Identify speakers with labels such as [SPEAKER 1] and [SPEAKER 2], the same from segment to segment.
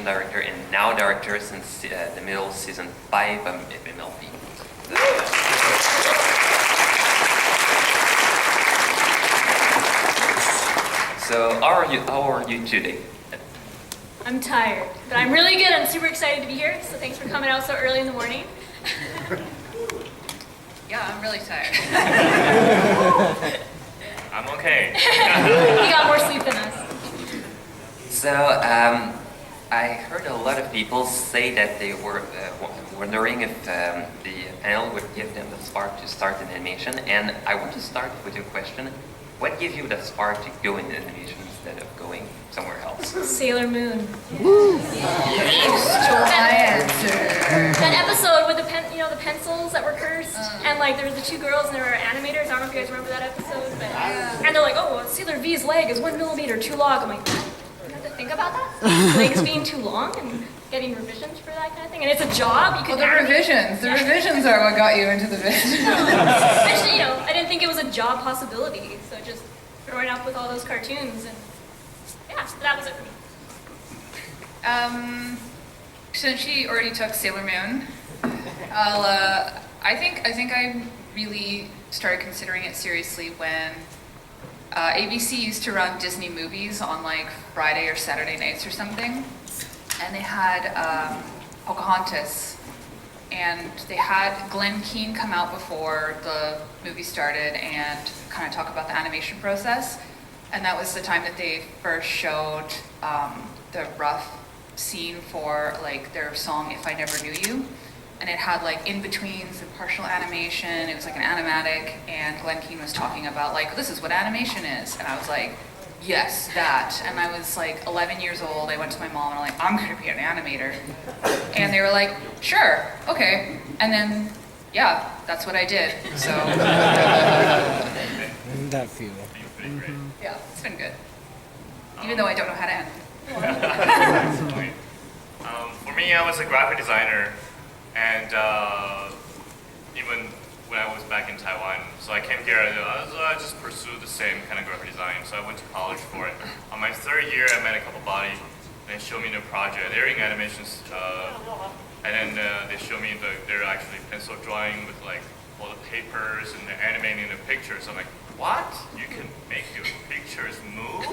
[SPEAKER 1] animation director and now director since the middle season 5 of MLP. So how are you today?
[SPEAKER 2] I'm tired, but I'm really good. I'm super excited to be here, so thanks for coming out so early in the morning.
[SPEAKER 3] Yeah, I'm really tired.
[SPEAKER 4] I'm okay.
[SPEAKER 2] You got more sleep than us.
[SPEAKER 1] So I heard a lot of people say that they were wondering if the panel would give them the spark to start in animation, and I want to start with a question. What gave you the spark to go into animation instead of going somewhere else?
[SPEAKER 2] Sailor Moon.
[SPEAKER 3] That
[SPEAKER 2] That episode with the the pencils that were cursed, and like there were the two girls and there were animators. I don't know if you guys remember that episode, but and they're like, oh, well, Sailor V's leg is 1 millimeter too long. I'm like, you have to think about that? Legs being too long and getting revisions for that kind of thing, and it's a job. You could.
[SPEAKER 3] Well, the revisions are what got you into the business.
[SPEAKER 2] Actually, I didn't think it was a job possibility, so just growing up with all those cartoons and yeah, so that was it for me.
[SPEAKER 3] Since she already took Sailor Moon, I think I really started considering it seriously when ABC used to run Disney movies on like Friday or Saturday nights or something, and they had Pocahontas, and they had Glenn Keane come out before the movie started and kind of talk about the animation process, and that was the time that they first showed the rough scene for like their song "If I Never Knew You," and it had like in-betweens and partial animation. It was like an animatic, and Glenn Keane was talking about like, this is what animation is, and I was like, yes, that. And I was like 11 years old. I went to my mom and I'm like, I'm gonna be an animator, and they were like, sure, okay. And then yeah, that's what I did. So
[SPEAKER 5] that feel.
[SPEAKER 3] yeah, it's been good, even though I don't know how to animate.
[SPEAKER 4] For me, I was a graphic designer, and even when I was back in Taiwan, so I came here, I just pursued the same kind of graphic design, so I went to college for it. On my third year, I met a couple buddies, and they showed me the project. They're in animations, and then they showed me they're actually pencil drawing with like all the papers, and they're animating the pictures. I'm like, what? You can make your pictures move?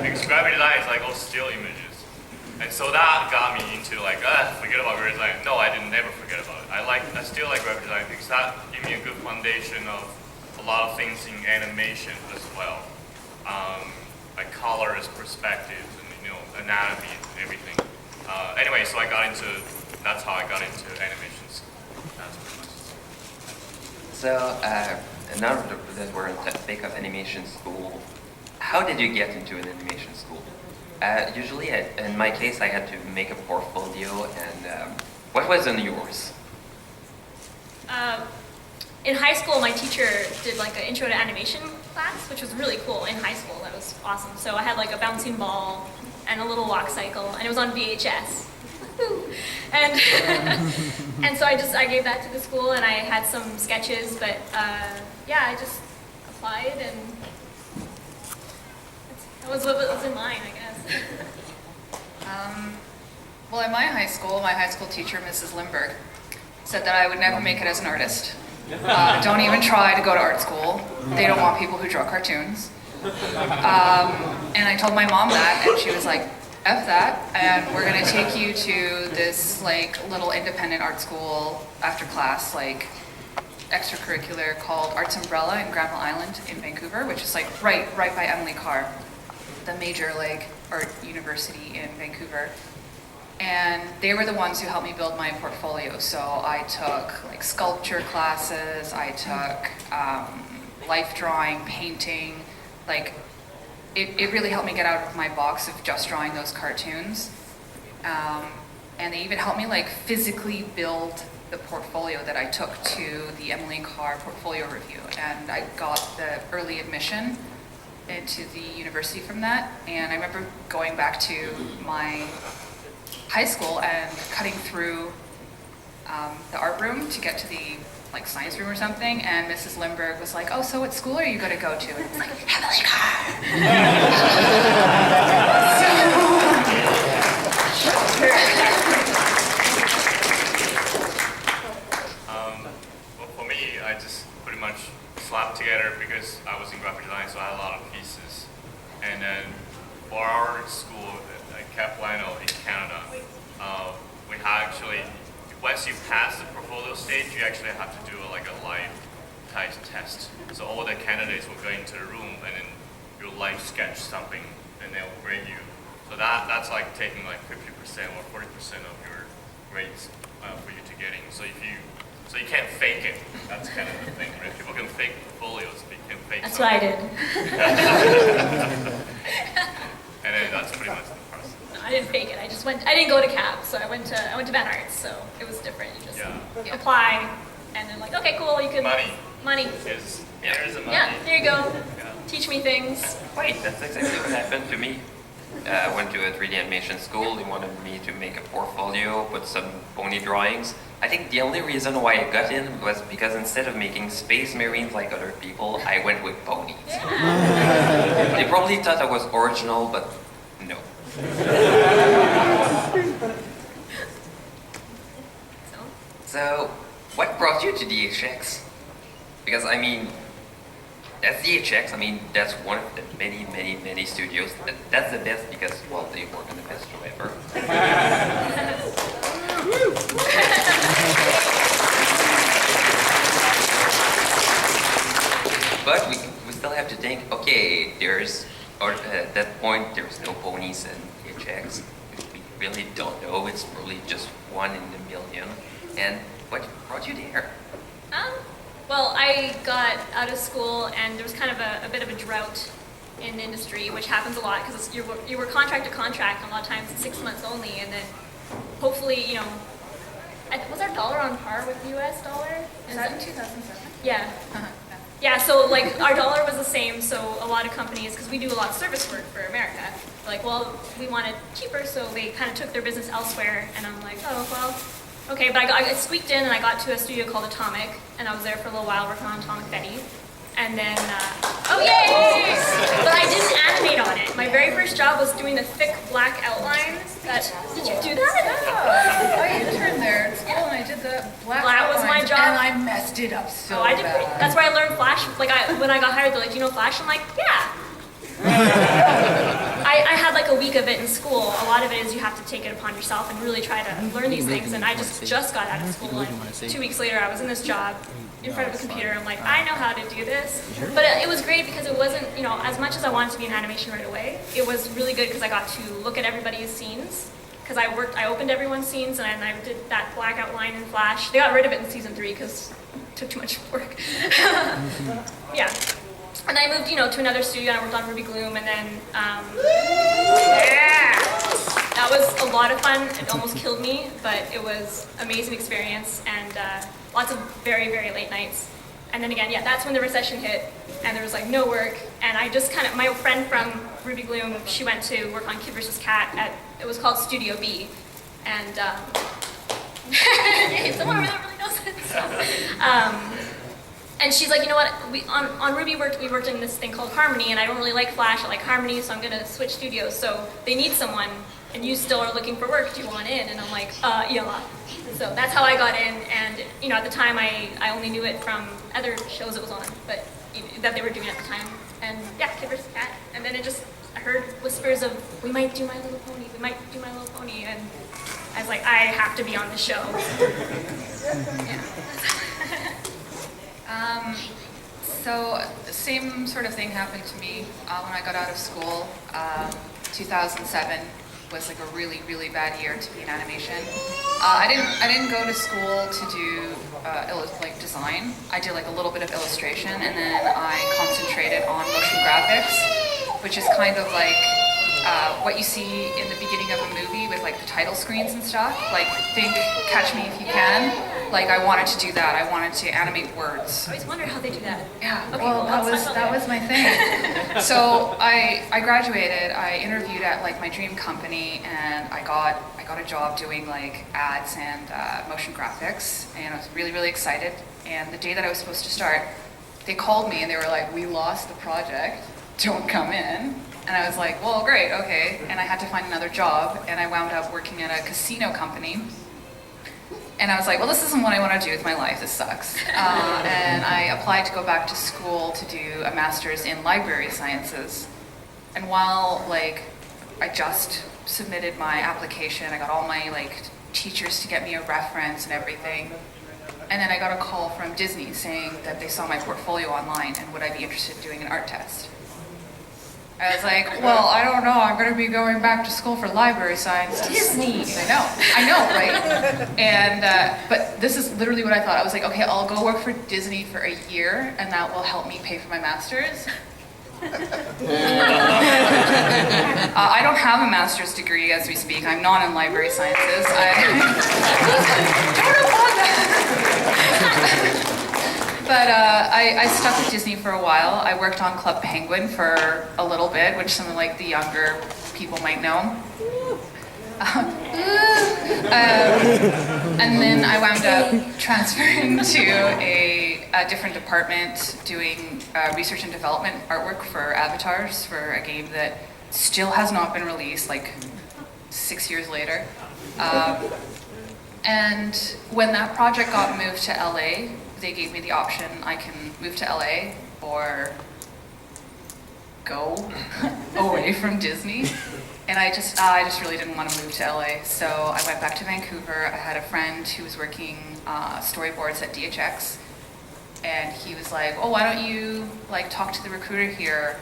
[SPEAKER 4] Because graphic design is like all still images. And so that got me into like, forget about graphic design. No, I didn't never forget about it. I still like graphic design because that gave me a good foundation of a lot of things in animation as well. Like colors, perspectives, and anatomy and everything. Anyway, so that's how I got into animations. That's pretty much it.
[SPEAKER 1] So now that we're on the topic of animation school, how did you get into an animation school? Usually, in my case, I had to make a portfolio, and what was in yours?
[SPEAKER 2] In high school, my teacher did like an intro to animation class, which was really cool. In high school, that was awesome. So I had like a bouncing ball and a little walk cycle, and it was on VHS. And and so I gave that to the school, and I had some sketches, but yeah, I just applied, and that was what was in mine, I guess.
[SPEAKER 3] Well, in my high school teacher, Mrs. Lindbergh, said that I would never make it as an artist. Don't even try to go to art school. They don't want people who draw cartoons. And I told my mom that, and she was like, F that, and we're gonna take you to this like little independent art school after class, like extracurricular called Arts Umbrella in Granville Island in Vancouver, which is like right by Emily Carr, the major like art university in Vancouver. And they were the ones who helped me build my portfolio. So I took like sculpture classes, I took life drawing, painting, like it really helped me get out of my box of just drawing those cartoons. And they even helped me like physically build the portfolio that I took to the Emily Carr portfolio review. And I got the early admission into the university from that. And I remember going back to my high school and cutting through the art room to get to the like science room or something, and Mrs. Lindbergh was like, "Oh, so what school are you going to go to?" And it's like, Emily Carr.
[SPEAKER 4] Canada. We have actually, once you pass the portfolio stage, you actually have to do like a live type test. So all the candidates will go into the room and then you'll live sketch something and they'll grade you. So that's like taking like 50% or 40% of your grades for you to getting. So you can't fake it. That's kind of the thing, right? People can fake portfolios, but you can fake
[SPEAKER 2] That's
[SPEAKER 4] something.
[SPEAKER 2] what I did.
[SPEAKER 4] And then that's pretty much the process.
[SPEAKER 2] No, I didn't fake it. I didn't go to CAP, so I went to Van Arts, so it was different. You just
[SPEAKER 4] Yeah.
[SPEAKER 2] apply, and they're like, okay, cool, you can.
[SPEAKER 4] Money.
[SPEAKER 2] Money.
[SPEAKER 4] There's a money.
[SPEAKER 2] Yeah, there you go.
[SPEAKER 4] Yeah.
[SPEAKER 2] Teach me things.
[SPEAKER 1] Wait, that's exactly what happened to me. I went to a 3D animation school. They wanted me to make a portfolio, put some pony drawings. I think the only reason why I got in was because instead of making space marines like other people, I went with ponies. They probably thought I was original, but no. So, what brought you to DHX? Because I mean, that's DHX. I mean, that's one of the many, many, many studios. That's the best because, well, they work on the best show ever. But we still have to think, okay, at that point, there's no ponies in DHX. We really don't know. It's probably just one in a million. And what brought you there?
[SPEAKER 2] Well, I got out of school, and there was kind of a bit of a drought in the industry, which happens a lot because you were contract to contract, and a lot of times it's 6 months only, and then hopefully, was our dollar on par with the US dollar?
[SPEAKER 3] Is that in 2007?
[SPEAKER 2] Yeah. Yeah, so like our dollar was the same, so a lot of companies, because we do a lot of service work for America, like, well, we want it cheaper, so they kind of took their business elsewhere, and I'm like, oh, well, okay, but I squeaked in and I got to a studio called Atomic, and I was there for a little while working on Atomic Betty. And then, oh yay! But I didn't animate on it. My very first job was doing the thick black outlines. Did you do that?
[SPEAKER 3] I interned there in school and I did the black
[SPEAKER 2] That was my
[SPEAKER 3] outlines,
[SPEAKER 2] job.
[SPEAKER 3] and I messed it up so
[SPEAKER 2] Oh, I did.
[SPEAKER 3] bad.
[SPEAKER 2] That's where I learned Flash. Like when I got hired, they're like, "Do you know Flash?" I'm like, "Yeah." I had like a week of it in school. A lot of it is you have to take it upon yourself and really try to learn these things. And I just got out of school, and 2 weeks later, I was in this job in front of a computer. I'm like, I know how to do this. But it was great because it wasn't, as much as I wanted to be in animation right away, it was really good because I got to look at everybody's scenes. Because I opened everyone's scenes and I did that blackout line in Flash. They got rid of it in season 3 because it took too much work. Yeah. And I moved, to another studio and I worked on Ruby Gloom, and then, that was a lot of fun. It almost killed me, but it was amazing experience, and lots of very, very late nights. And then again, that's when the recession hit, and there was like no work, and I just my friend from Ruby Gloom, she went to work on Kid vs. Cat it was called Studio B, and someone over there really knows it. And she's like, you know what, on Ruby we worked in this thing called Harmony, and I don't really like Flash, I like Harmony, so I'm gonna switch studios. So they need someone, and you still are looking for work, do you want in? And I'm like, yeah. So that's how I got in, and at the time I only knew it from other shows it was on, but that they were doing at the time. And Kid vs. Cat. And then I heard whispers of, we might do My Little Pony, and I was like, I have to be on this show. Yeah.
[SPEAKER 3] So the same sort of thing happened to me when I got out of school. 2007 was like a really, really bad year to be in animation. I didn't go to school to do design. I did like a little bit of illustration, and then I concentrated on motion graphics, which is kind of like what you see in the beginning of a movie with like the title screens and stuff. Like think Catch Me If You Can. Like I wanted to do that. I wanted to animate words.
[SPEAKER 2] I always wonder how they do that.
[SPEAKER 3] Yeah,
[SPEAKER 2] Okay,
[SPEAKER 3] well,
[SPEAKER 2] cool.
[SPEAKER 3] that was my thing. So I graduated. I interviewed at like my dream company, and I got a job doing like ads and motion graphics, and I was really, really excited. And the day that I was supposed to start, they called me and they were like, "We lost the project. Don't come in." And I was like, "Well, great, okay." And I had to find another job, and I wound up working at a casino company. And I was like, well, this isn't what I want to do with my life. This sucks. And I applied to go back to school to do a master's in library sciences. And while I just submitted my application. I got all my like teachers to get me a reference and everything. And then I got a call from Disney saying that they saw my portfolio online and would I be interested in doing an art test. I was like, well, I don't know. I'm going to be going back to school for library science.
[SPEAKER 2] Disney.
[SPEAKER 3] I know, right? And but this is literally what I thought. I was like, okay, I'll go work for Disney for a year, and that will help me pay for my master's. I don't have a master's degree as we speak. I'm not in library sciences. Don't applaud that. But I stuck with Disney for a while. I worked on Club Penguin for a little bit, which some of like the younger people might know. And then I wound up transferring to a different department doing research and development artwork for avatars for a game that still has not been released, like 6 years later. And when that project got moved to LA, they gave me the option, I can move to LA or go away from Disney. And I just really didn't want to move to LA. So I went back to Vancouver. I had a friend who was working storyboards at DHX. And he was like, oh, why don't you like talk to the recruiter here?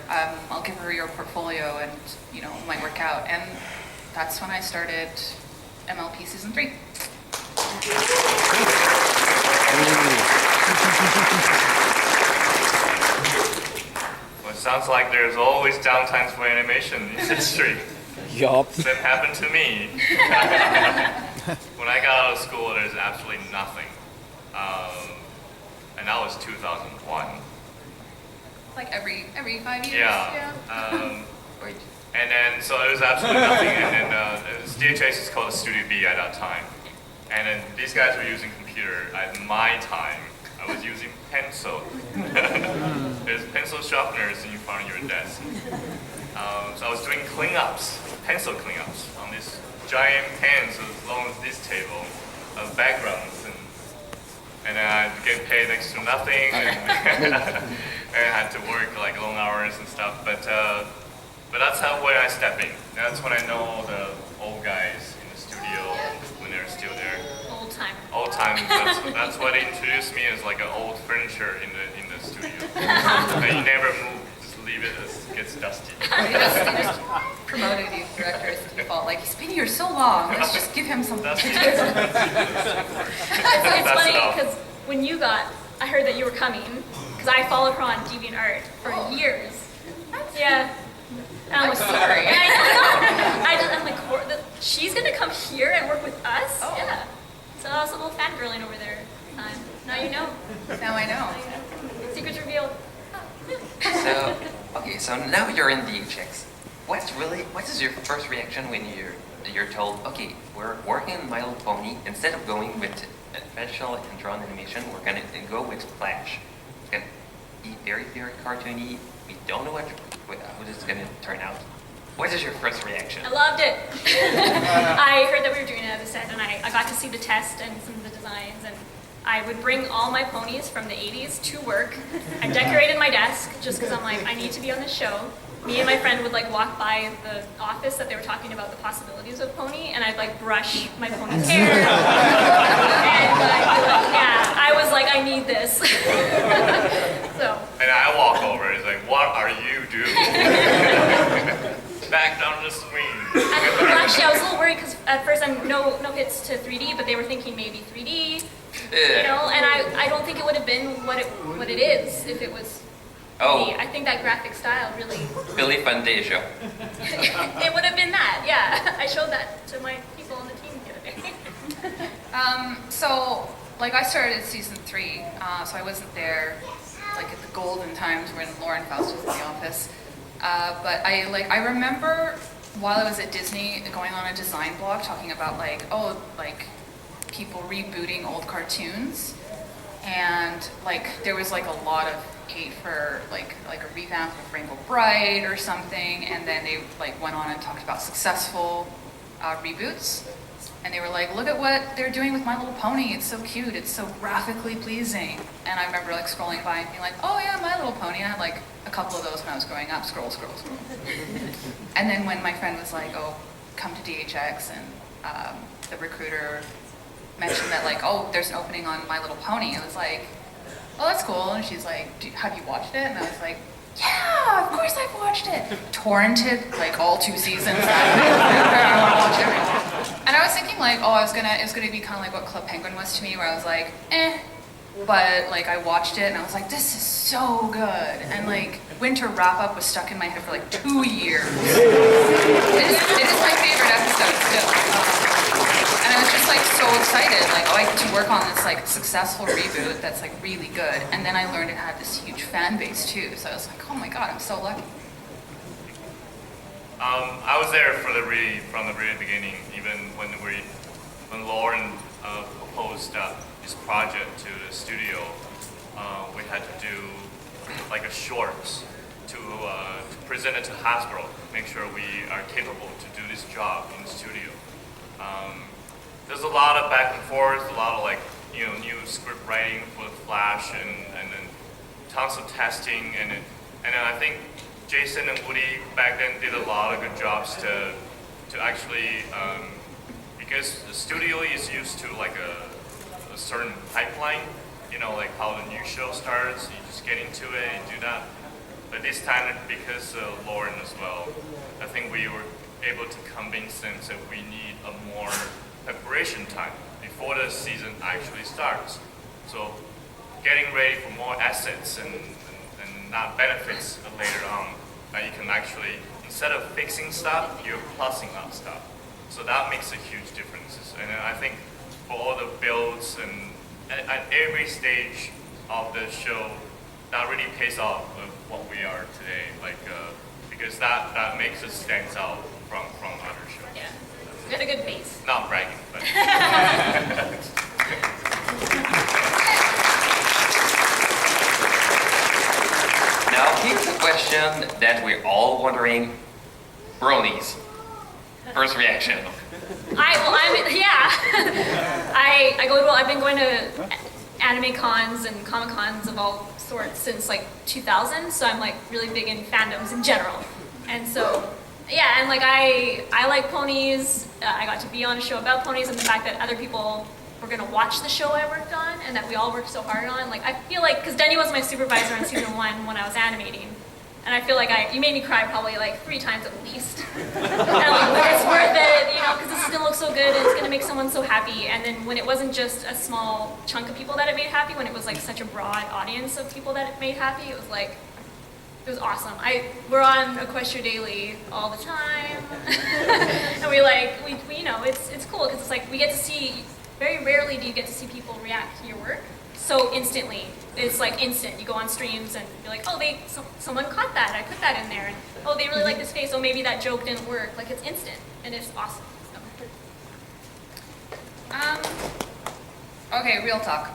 [SPEAKER 3] I'll give her your portfolio and, you know, it might work out. And that's when I started MLP Season 3.
[SPEAKER 4] Well, it sounds like there's always downtimes for animation industry.
[SPEAKER 5] Yup.
[SPEAKER 4] Same happened to me. When I got out of school, there's absolutely nothing. And that was 2001.
[SPEAKER 3] Like every 5 years?
[SPEAKER 4] Yeah. And then, so there was absolutely nothing. And then DHS is called Studio B at that time. And then these guys were using computer. At my time, I was using pencil. There's pencil sharpeners in front of your desk. So I was doing cleanups, pencil cleanups on these giant pens as long as this table of backgrounds. And then I'd get paid next to nothing. And I had to work like long hours and stuff. But that's where I step in. That's when I know all the old guys in the studio when they're still there.
[SPEAKER 2] Old time.
[SPEAKER 4] Old time. That's why they introduced me as like an old furniture in the studio. And you never move. Just leave it as it gets dusty.
[SPEAKER 3] They just promoted you directors to default. Like, he's been here so long. Let's just give him something.
[SPEAKER 4] Dusty.
[SPEAKER 2] It's funny because when you got, I heard that you were coming because I followed her on DeviantArt for years. Yeah. And I'm like,
[SPEAKER 3] sorry.
[SPEAKER 2] Yeah, I know. I'm like, she's gonna come here and work with us?
[SPEAKER 3] Oh.
[SPEAKER 2] Yeah. So I was a little fangirling over there. Now you know.
[SPEAKER 3] Now I know.
[SPEAKER 2] Secrets revealed.
[SPEAKER 1] So, okay, so now you're in DHX. What is your first reaction when you're told, okay, we're working on My Little Pony, instead of going with conventional and drawn animation, we're gonna go with Flash. It's gonna be very, very cartoony. We don't know how it's gonna turn out. What is your first reaction?
[SPEAKER 2] I loved it. I heard that we were doing it at the set, and I got to see the test and some of the designs, and I would bring all my ponies from the 80s to work. I decorated my desk just because I'm like, I need to be on this show. Me and my friend would like walk by the office that they were talking about the possibilities of pony, and I'd like brush my pony's hair. And I was like, I need this. So.
[SPEAKER 4] And I walk over. It's like, what are you doing? Back down the screen.
[SPEAKER 2] Actually, I was a little worried because at first I'm no hits to 3D, but they were thinking maybe 3D. You know, and I don't think it would have been what it is if it was.
[SPEAKER 1] Oh.
[SPEAKER 2] I think that graphic style really.
[SPEAKER 1] Billy Fantasia.
[SPEAKER 2] It would have been that, yeah. I showed that to my people on the team the other day.
[SPEAKER 3] So, like, I started season 3, so I wasn't there, like, at the golden times when Lauren Faust was in the office. But I remember while I was at Disney going on a design blog talking about, like, people rebooting old cartoons. And, like, there was, like, a lot of hate for, like a revamp of Rainbow Bright or something. And then they, like, went on and talked about successful reboots. And they were like, look at what they're doing with My Little Pony. It's so cute. It's so graphically pleasing. And I remember like scrolling by and being like, oh yeah, My Little Pony. I had like a couple of those when I was growing up. Scroll. And then when my friend was like, oh, come to DHX, and the recruiter mentioned that like, oh, there's an opening on My Little Pony. I was like, oh, that's cool. And she's like, have you watched it? And I was like, yeah, of course I've watched it. Torrented like all 2 seasons. I want to watch everything. And I was thinking like, oh, it was gonna be kind of like what Club Penguin was to me, where I was like, eh. But like I watched it and I was like, this is so good. And like Winter Wrap Up was stuck in my head for like 2 years. It is my favorite episode still. And I was just like so excited, like, oh, I get to work on this like successful reboot that's like really good. And then I learned it had this huge fan base too. So I was like, oh my god, I'm so lucky.
[SPEAKER 4] I was there from the very beginning, even when Lauren proposed this project to the studio. We had to do like a short to present it to Hasbro, make sure we are capable to do this job in the studio. There's a lot of back and forth, a lot of like new script writing for the Flash, and then tons of testing, and then I think Jason and Woody back then did a lot of good jobs to actually because the studio is used to like a certain pipeline, like how the new show starts, you just get into it and do that. But this time, because Lauren as well, I think we were able to convince them that we need a more preparation time before the season actually starts. So getting ready for more assets and not benefits later on. You can actually, instead of fixing stuff, you're plussing up stuff. So that makes a huge difference. And I think for all the builds and at every stage of the show, that really pays off of what we are today. Like because that makes us stand out from other shows.
[SPEAKER 2] Yeah, we got a good base.
[SPEAKER 4] Not bragging, but.
[SPEAKER 1] Now, here's a question that we're all wondering. Bronies, first reaction.
[SPEAKER 2] I've been going to anime cons and comic cons of all sorts since like 2000, so I'm like really big in fandoms in general. And so, yeah, and like I like ponies. I got to be on a show about ponies, and the fact that other people were gonna watch the show I worked on, and that we all worked so hard on. Like I feel like, because Denny was my supervisor on season 1 when I was animating, and I feel like you made me cry probably like 3 times at least. And like, it's worth it, because this is gonna look so good and it's gonna make someone so happy. And then when it wasn't just a small chunk of people that it made happy, when it was like such a broad audience of people that it made happy, it was like, it was awesome. We're on Equestria Daily all the time, and we it's cool because it's like we get to see. Very rarely do you get to see people react to your work so instantly. It's like instant. You go on streams and you're like, oh, someone caught that. I put that in there. And oh, they really like this face. Oh, maybe that joke didn't work. Like it's instant and it's awesome. So.
[SPEAKER 3] Okay, real talk.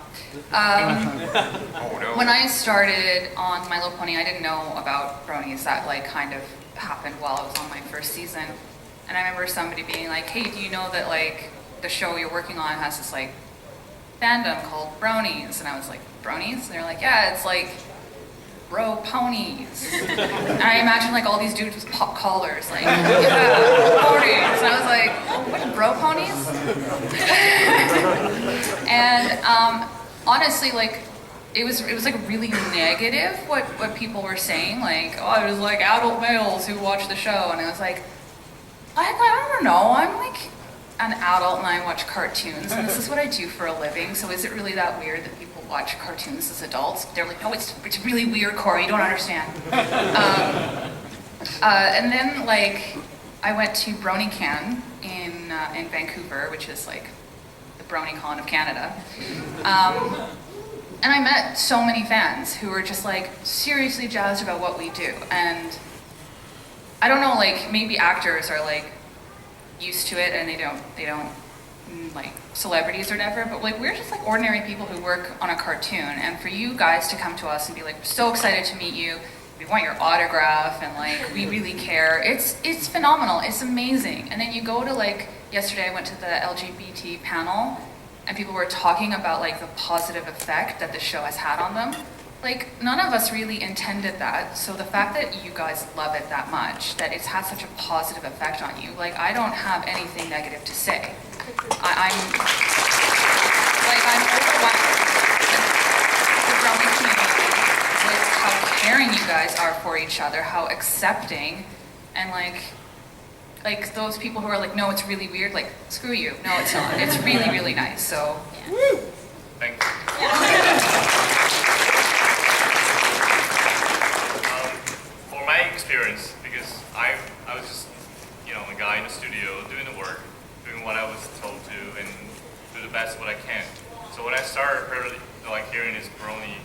[SPEAKER 1] Oh no.
[SPEAKER 3] When I started on My Little Pony, I didn't know about Bronies. That like kind of happened while I was on my first season. And I remember somebody being like, hey, do you know that like the show you're working on has this like fandom called Bronies? And I was like, Bronies? And they're like, yeah, it's like bro ponies. And I imagine like all these dudes with pop collars, like, yeah, ponies. And I was like, oh, what, bro ponies? And honestly, like, it was like really negative what people were saying, like, oh, it was like adult males who watch the show. And I was like, I don't know, I'm like an adult and I watch cartoons, and this is what I do for a living, so is it really that weird that people watch cartoons as adults? They're like, no, it's really weird, Corey, you don't understand. And then like I went to BronyCon in Vancouver, which is like the BronyCon of Canada, and I met so many fans who were just like seriously jazzed about what we do. And I don't know, like maybe actors are like used to it and they don't like celebrities or whatever, but like we're just like ordinary people who work on a cartoon, and for you guys to come to us and be like, we're so excited to meet you, we want your autograph, and like we really care, it's phenomenal, it's amazing. And then you go to like, yesterday I went to the LGBT panel and people were talking about like the positive effect that the show has had on them, like, none of us really intended that, so the fact that you guys love it that much, that it's had such a positive effect on you, like, I don't have anything negative to say. I'm overwhelmed with the Brony community, with how caring you guys are for each other, how accepting, and like those people who are like, no, it's really weird, like, screw you, no, it's not. It's really, really nice, so.
[SPEAKER 2] Yeah.
[SPEAKER 4] Thank you. For my experience, because I was just, a guy in the studio doing the work, doing what I was told to, and do the best what I can. So when I started hearing this Brony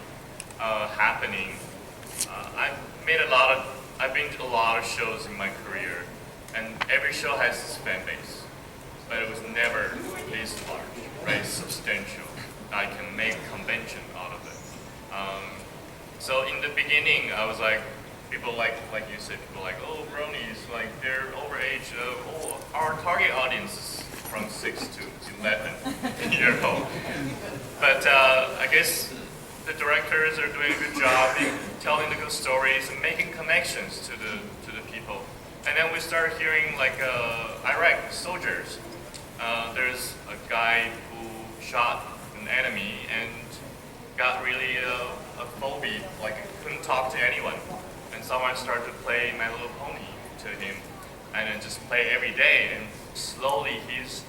[SPEAKER 4] happening, I've been to a lot of shows in my career, and every show has its fan base, but it was never this large, right? Substantial. I can make convention out of it. So in the beginning, I was like, people like you said, people like, oh, Bronies, like they're overage. Our target audience is from 6 to 11 years old. But I guess the directors are doing a good job in telling the good stories and making connections to the people. And then we start hearing like Iraq soldiers. There's a guy who shot an enemy and got really a phobia, like couldn't talk to anyone. And someone started to play My Little Pony to him, and then just play every day. And slowly he's,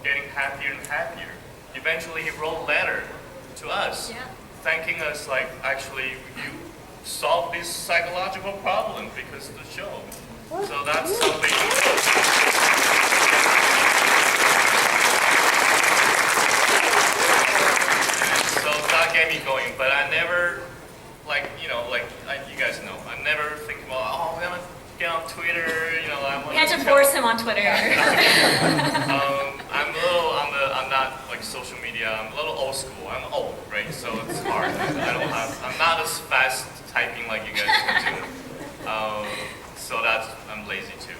[SPEAKER 4] getting happier and happier. Eventually he wrote a letter to us, thanking us, like, actually you solved this psychological problem because of the show. So that's something. So that get me going, but I never, you guys know, I never think about, I'm gonna get on Twitter,
[SPEAKER 2] We had to force him on Twitter.
[SPEAKER 4] I'm not like social media, I'm a little old school, I'm old, right? So it's hard. I'm not as fast typing like you guys can do. So I'm lazy too.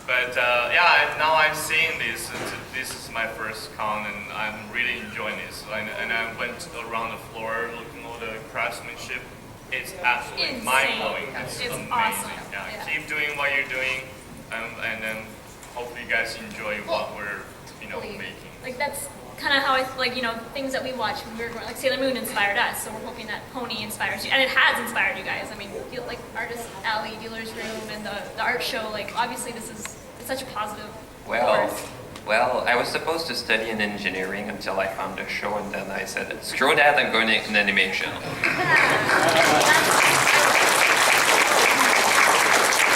[SPEAKER 4] But now I'm seeing this. This is my first con, and I'm really enjoying this. And I went around the floor looking at the craftsmanship. It's absolutely mind-blowing. It's amazing.
[SPEAKER 2] Awesome.
[SPEAKER 4] Yeah, keep doing what you're doing, and then hopefully you guys enjoy what we're making.
[SPEAKER 2] Like that's kind of how things that we watch when we were growing, like Sailor Moon inspired us, so we're hoping that Pony inspires you, and it has inspired you guys. I mean, like Artist Alley, Dealer's Room, and the art show, like obviously it's such a positive force.
[SPEAKER 1] Well, I was supposed to study in engineering until I found the show, and then I said, screw that, I'm going in animation.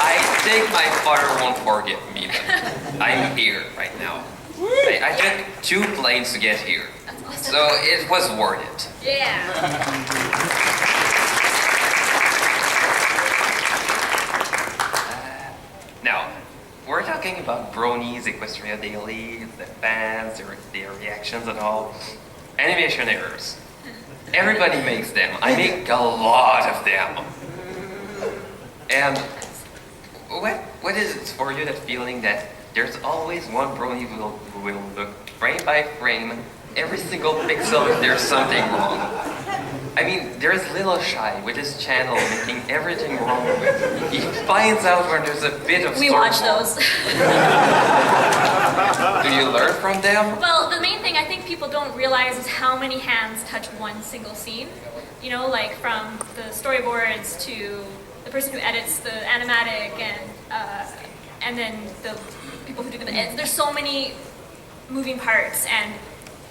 [SPEAKER 1] I think my father won't forgive me, but I'm here right now. I took 2 planes to get here,
[SPEAKER 2] That's awesome.
[SPEAKER 1] so it was worth it.
[SPEAKER 2] Yeah.
[SPEAKER 1] Now, we're talking about Bronies, Equestria Daily, the fans, their reactions and all. Animation errors. Everybody makes them. I make a lot of them. And what is it for you, that feeling that there's always one Brony who will look frame by frame, every single pixel if there's something wrong? I mean, there's Little Shy with his channel making everything wrong with it. He finds out when there's a bit of
[SPEAKER 2] We watch those.
[SPEAKER 1] Do you learn from them?
[SPEAKER 2] Well, the main thing I think people don't realize is how many hands touch one single scene. Like from the storyboards to the person who edits the animatic, and then the people who do the edits. There's so many moving parts, and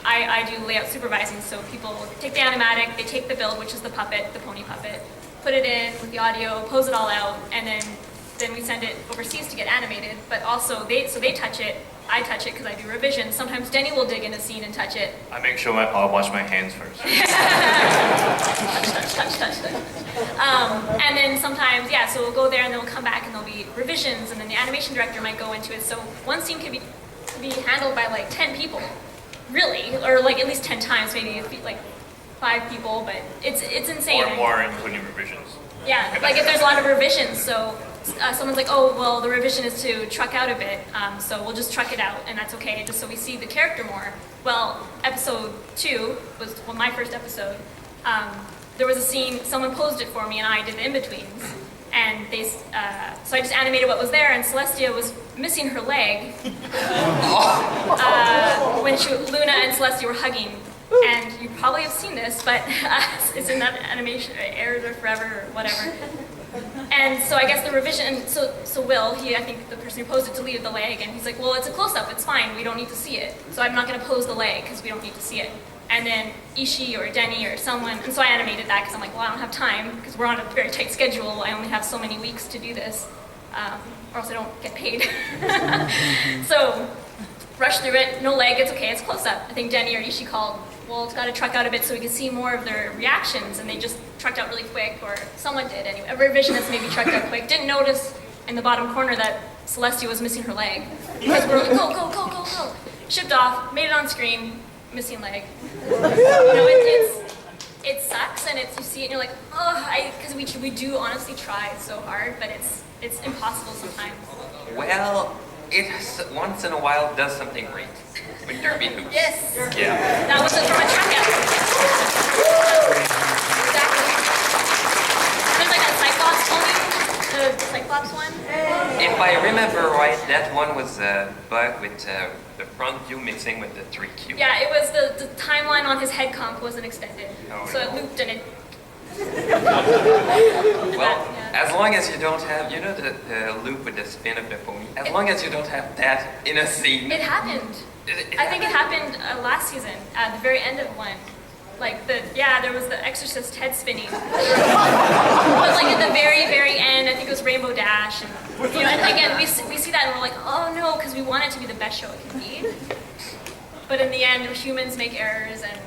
[SPEAKER 2] I do layout supervising, so people take the animatic, they take the build, which is the puppet, the pony puppet, put it in with the audio, pose it all out, and then we send it overseas to get animated. But also, they touch it, I touch it because I do revisions. Sometimes Denny will dig in a scene and touch it.
[SPEAKER 4] I make sure I'll wash my hands first.
[SPEAKER 2] touch. And then sometimes, so we'll go there and then we'll come back and there'll be revisions, and then the animation director might go into it. So one scene could be handled by like 10 people. Really, or like at least 10 times, maybe like 5 people, but it's insane.
[SPEAKER 4] Or more, including revisions.
[SPEAKER 2] Yeah, like if there's a lot of revisions, so someone's like, oh, well, the revision is to truck out a bit, so we'll just truck it out, and that's okay, just so we see the character more. Well, episode 2 was my first episode. There was a scene, someone posed it for me, and I did the in-betweens. And so I just animated what was there, and Celestia was missing her leg when Luna and Celestia were hugging. And you probably have seen this, but it's in that animation, Errors Are Forever or whatever. And so I guess the revision, so Will, I think the person who posed it deleted the leg, and he's like, well, it's a close-up, it's fine, we don't need to see it. So I'm not going to pose the leg because we don't need to see it. And then Ishii or Denny or someone, and so I animated that because I'm like, well, I don't have time because we're on a very tight schedule. I only have so many weeks to do this, or else I don't get paid. So rush through it, no leg, it's okay, it's close up. I think Denny or Ishii called, well, it's got to truck out a bit so we can see more of their reactions, and they just trucked out really quick, or someone did anyway. A revisionist maybe trucked out quick, didn't notice in the bottom corner that Celestia was missing her leg. Because we're like, go, go, go, go, go. Shipped off, made it on screen, missing leg. You know, it sucks, and you see it and you're like, oh, because we do honestly try so hard, but it's impossible sometimes.
[SPEAKER 1] Well, it once in a while does something great. With Derby Hoops.
[SPEAKER 2] Yes.
[SPEAKER 1] Yeah.
[SPEAKER 2] That was it from a track out. Exactly. There's like that Cyclops pony, the Cyclops one.
[SPEAKER 1] If I remember right, that one was a bug with the front view mixing with the 3Q.
[SPEAKER 2] Yeah, it was the timeline on his head comp wasn't extended.
[SPEAKER 1] Oh,
[SPEAKER 2] So
[SPEAKER 1] yeah.
[SPEAKER 2] it looped and it.
[SPEAKER 1] Well,
[SPEAKER 2] Yeah.
[SPEAKER 1] as long as you don't have, you know, the loop with the spin of the pony, as long as you don't have that in a scene.
[SPEAKER 2] It happened. I think it happened last season, at the very end of one. Like there was the Exorcist head spinning. It was like at the very, very end. I think it was Rainbow Dash, and and again we see that and we're like, oh no, because we want it to be the best show it can be. But in the end, humans make errors, and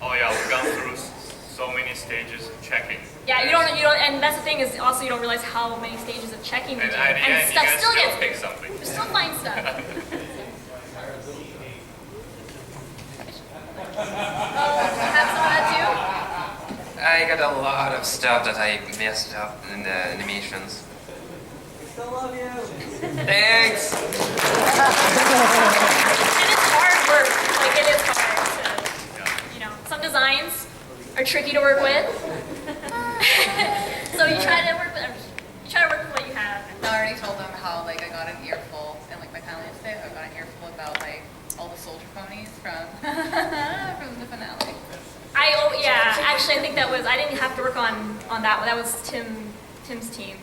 [SPEAKER 4] Oh yeah, we've gone through so many stages of checking.
[SPEAKER 2] yeah, you don't, and that's the thing is also you don't realize how many stages of checking we
[SPEAKER 4] And
[SPEAKER 2] do,
[SPEAKER 4] at the
[SPEAKER 2] and
[SPEAKER 4] end, you
[SPEAKER 2] stuff
[SPEAKER 4] guys
[SPEAKER 2] still
[SPEAKER 4] still
[SPEAKER 2] gets
[SPEAKER 4] pick something.
[SPEAKER 2] we still find stuff. Have some of that
[SPEAKER 1] I got a lot of stuff that I messed up in the animations.
[SPEAKER 5] Still love you.
[SPEAKER 1] Thanks!
[SPEAKER 2] And it's hard work. Like it is hard to, some designs are tricky to work with. So you try to work with what you have.
[SPEAKER 3] I already told them how I got an earful in my panel yesterday. I got an earful about all the soldier ponies from from the finale.
[SPEAKER 2] Actually I think that was I didn't have to work on that one. That was Tim's team.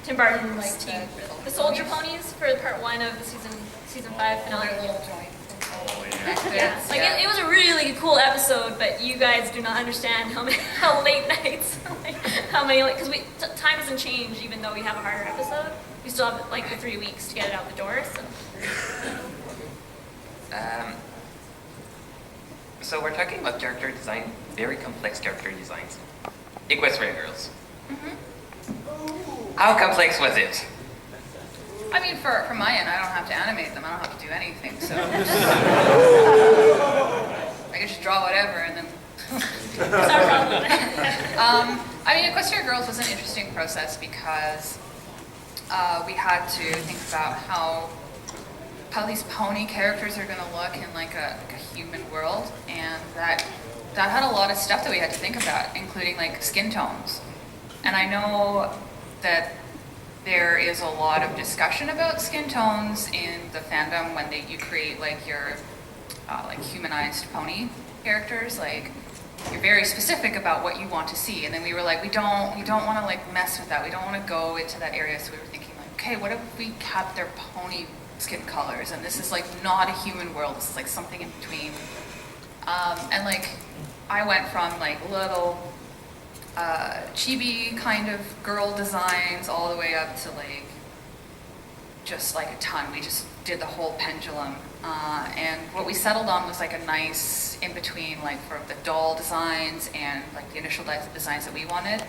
[SPEAKER 2] Tim Barton's team. The soldier ponies for part 1 of the season 5 finale. Yeah. It was a really cool episode, but you guys do not understand how late nights, because time doesn't change even though we have a harder episode. We still have the 3 weeks to get it out the door.
[SPEAKER 1] So we're talking about character design, very complex character designs. Equestria girls. How complex was it?
[SPEAKER 3] I mean, for my end, I don't have to animate them. I don't have to do anything, so I can just draw whatever and then. I mean, Equestria Girls was an interesting process because we had to think about how these pony characters are going to look in a human world, and that had a lot of stuff that we had to think about, including skin tones. And I know that there is a lot of discussion about skin tones in the fandom when you create your humanized pony characters. You're very specific about what you want to see, and then we were we don't want to mess with that. We don't want to go into that area. So we were thinking okay, what if we kept their pony skin colors, and this is not a human world. This is something in between. And I went from little chibi kind of girl designs all the way up to just a ton. We just did the whole pendulum, and what we settled on was a nice in between for the doll designs and the initial designs that we wanted.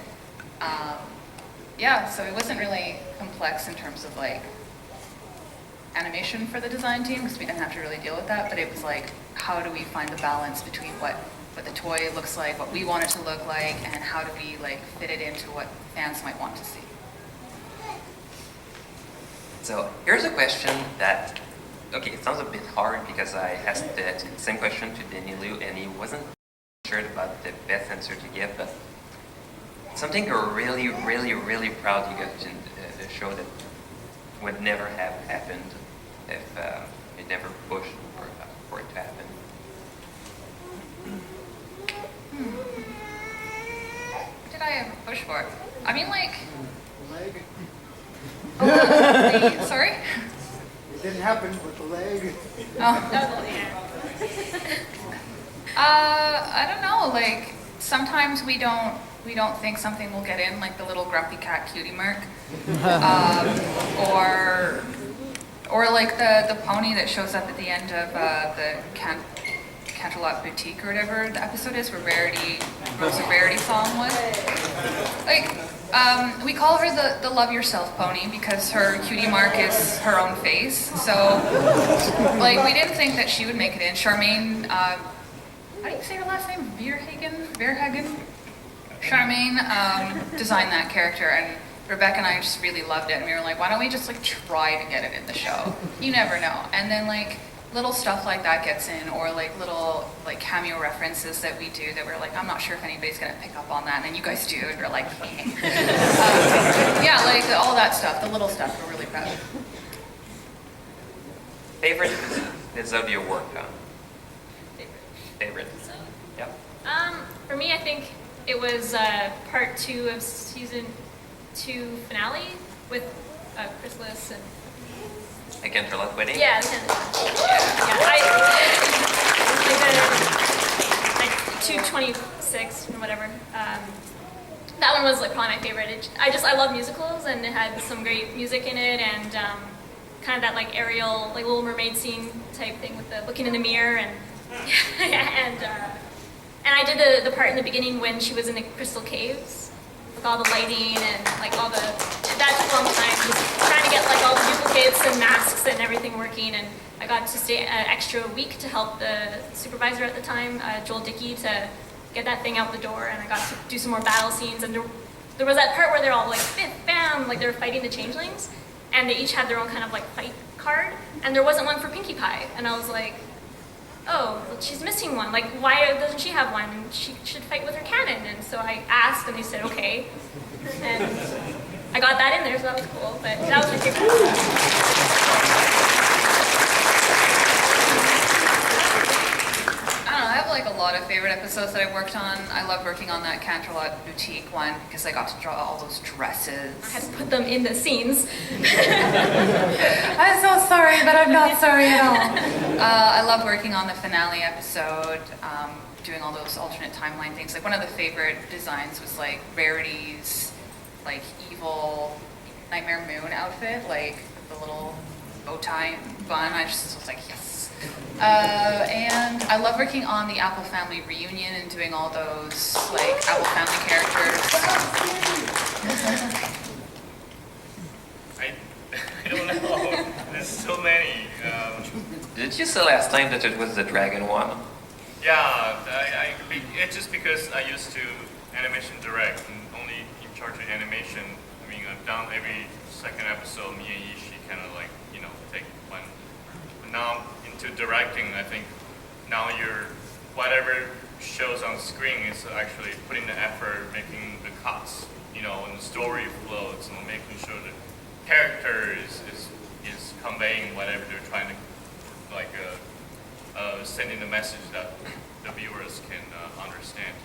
[SPEAKER 3] So it wasn't really complex in terms of animation for the design team because we didn't have to really deal with that, but it was how do we find the balance between what the toy looks like, what we want it to look like, and how do we fit it into what fans might want to see.
[SPEAKER 1] So here's a question that, okay, it sounds a bit hard because I asked the same question to Danielu and he wasn't sure about the best answer to give, but something you're really, really, really proud you got in the show that would never have happened if you never pushed for it to happen.
[SPEAKER 3] What did I ever push for? I mean, like,
[SPEAKER 5] Leg.
[SPEAKER 3] sorry?
[SPEAKER 5] It didn't happen with the leg.
[SPEAKER 3] Oh.
[SPEAKER 2] Yeah.
[SPEAKER 3] I don't know. Like sometimes we don't think something will get in, like the little grumpy cat cutie mark, or like the pony that shows up at the end of the Canterlot Boutique or whatever the episode is, where Rose of Rarity song was. Like we call her the Love Yourself pony because her cutie mark is her own face. So like we didn't think that she would make it in. Charmaine. How do you say her last name? Verhagen? Charmaine designed that character, and Rebecca and I just really loved it, and we were like, why don't we just like try to get it in the show? You never know. And then like little stuff like that gets in, or like little like cameo references that we do that we're like, I'm not sure if anybody's gonna pick up on that, and then you guys do, and we're like, yeah, like all that stuff, the little stuff we're really proud of.
[SPEAKER 1] Favorite episode you worked on? Favorite? Yep.
[SPEAKER 2] For me, I think it was part 2 of season 2 finale with Chrysalis and.
[SPEAKER 1] Like Interlock Wedding?
[SPEAKER 2] Yeah, like 226 or whatever. That one was like probably my favorite. I love musicals, and it had some great music in it, and kind of that like Ariel, like Little Mermaid scene type thing with the looking in the mirror, and and I did the part in the beginning when she was in the crystal caves with all the lighting and like all the. That took a long time, just trying to get like all the duplicates and masks and everything working, and I got to stay an extra week to help the supervisor at the time, Joel Dickey, to get that thing out the door, and I got to do some more battle scenes, and there was that part where they're all like, bam, like they're fighting the changelings, and they each had their own kind of like fight card, and there wasn't one for Pinkie Pie, and I was like, oh, she's missing one, like why doesn't she have one, and she should fight with her cannon, and so I asked, and they said, okay, and I got that in there, so that was cool, but that was my favorite.
[SPEAKER 3] I don't know, I have like a lot of favorite episodes that I worked on. I love working on that Canterlot Boutique one because I got to draw all those dresses.
[SPEAKER 2] I had to put them in the scenes.
[SPEAKER 3] I'm so sorry, but I'm not sorry at all. I love working on the finale episode, doing all those alternate timeline things. Like one of the favorite designs was like Rarity's like evil Nightmare Moon outfit, like the little bow tie bun. I just was like, yes. And I love working on the Apple Family reunion and doing all those like Apple Family characters.
[SPEAKER 4] I don't know. There's so many.
[SPEAKER 1] Did you say last time that it was the dragon one?
[SPEAKER 4] Yeah, it's just because I used to animation direct and only in charge of animation. I mean, I've done every second episode. Me and Yishi kind of like, take one. But now into directing, I think now whatever shows on screen is actually putting the effort, making the cuts, and the story flows, and making sure the character is conveying whatever they're trying to, like, sending the message that the viewers can understand.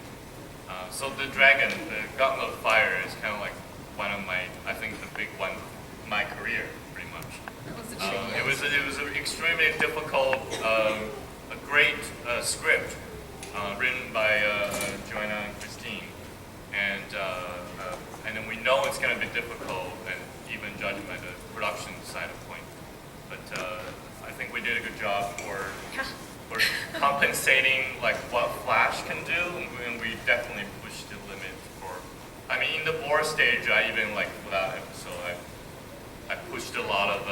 [SPEAKER 4] So the dragon, the Gauntlet of Fire, is kind of like one of my, I think the big one of my career, pretty much. It was an extremely difficult, a great script written by Joanna and Christine, and then we know it's going to be difficult and even judged by the production side of point. But I think we did a good job for compensating like what Flash can do, and we definitely pushed the limit for. I mean, in the board stage, I even like for that episode, I pushed a lot of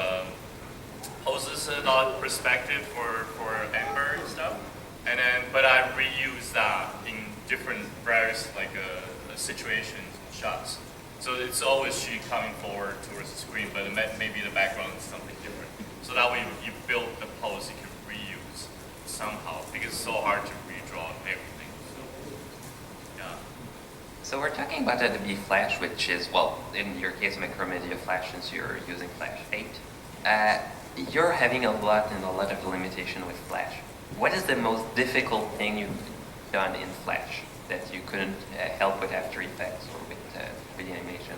[SPEAKER 4] poses, a lot of perspective for Amber and stuff, but I reused that in different various like situations and shots. So it's always she coming forward towards the screen, but maybe the background is something different. So that way you build the pose you can reuse somehow, because it's so hard to redraw everything. So, yeah.
[SPEAKER 1] So we're talking about Adobe Flash, which is, well, in your case, Macromedia Flash, since you're using Flash 8. You're having a lot of limitation with Flash. What is the most difficult thing you've done in Flash that you couldn't help with After Effects or with 3D animation?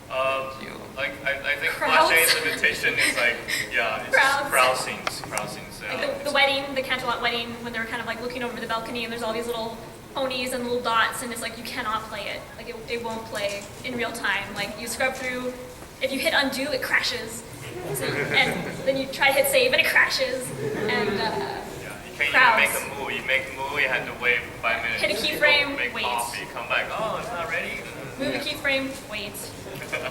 [SPEAKER 4] I think
[SPEAKER 2] Crowds.
[SPEAKER 4] Flash 8's limitation is like, yeah, it's
[SPEAKER 2] Crowds.
[SPEAKER 4] crowd scenes. Crowd scenes.
[SPEAKER 2] Like the wedding, the Canterlot wedding, when they were kind of like looking over the balcony and there's all these little ponies and little dots, and it's like you cannot play it. Like it won't play in real time. Like you scrub through, if you hit undo, it crashes. So, and then you try to hit save and it crashes. And
[SPEAKER 4] Yeah, you can't
[SPEAKER 2] crowds.
[SPEAKER 4] even make a movie. You make a movie, you have to wait 5 minutes.
[SPEAKER 2] Hit a keyframe,
[SPEAKER 4] make
[SPEAKER 2] wait.
[SPEAKER 4] coffee, come back. Oh, it's not ready.
[SPEAKER 2] move a keyframe, wait.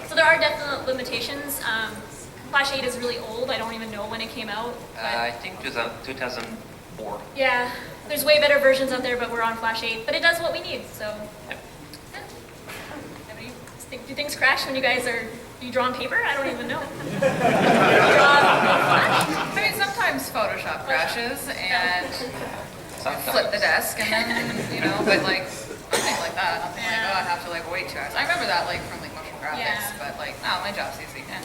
[SPEAKER 2] So there are definite limitations. Flash 8 is really old. I don't even know when it came out. But
[SPEAKER 1] I think 2004.
[SPEAKER 2] yeah, there's way better versions out there, but we're on Flash 8. But it does what we need, so.
[SPEAKER 1] Yep.
[SPEAKER 2] Yeah. Do things crash when you guys are, do you draw on paper? I don't even know. You draw on Flash?
[SPEAKER 3] I mean, sometimes Photoshop crashes and
[SPEAKER 1] Sometimes.
[SPEAKER 3] flip the desk and then, you know, but like, nothing like that. Nothing like, oh, I have to like wait 2 hours. I remember that like from like motion graphics,
[SPEAKER 2] Yeah.
[SPEAKER 3] but like, oh, my job's easy. Eh.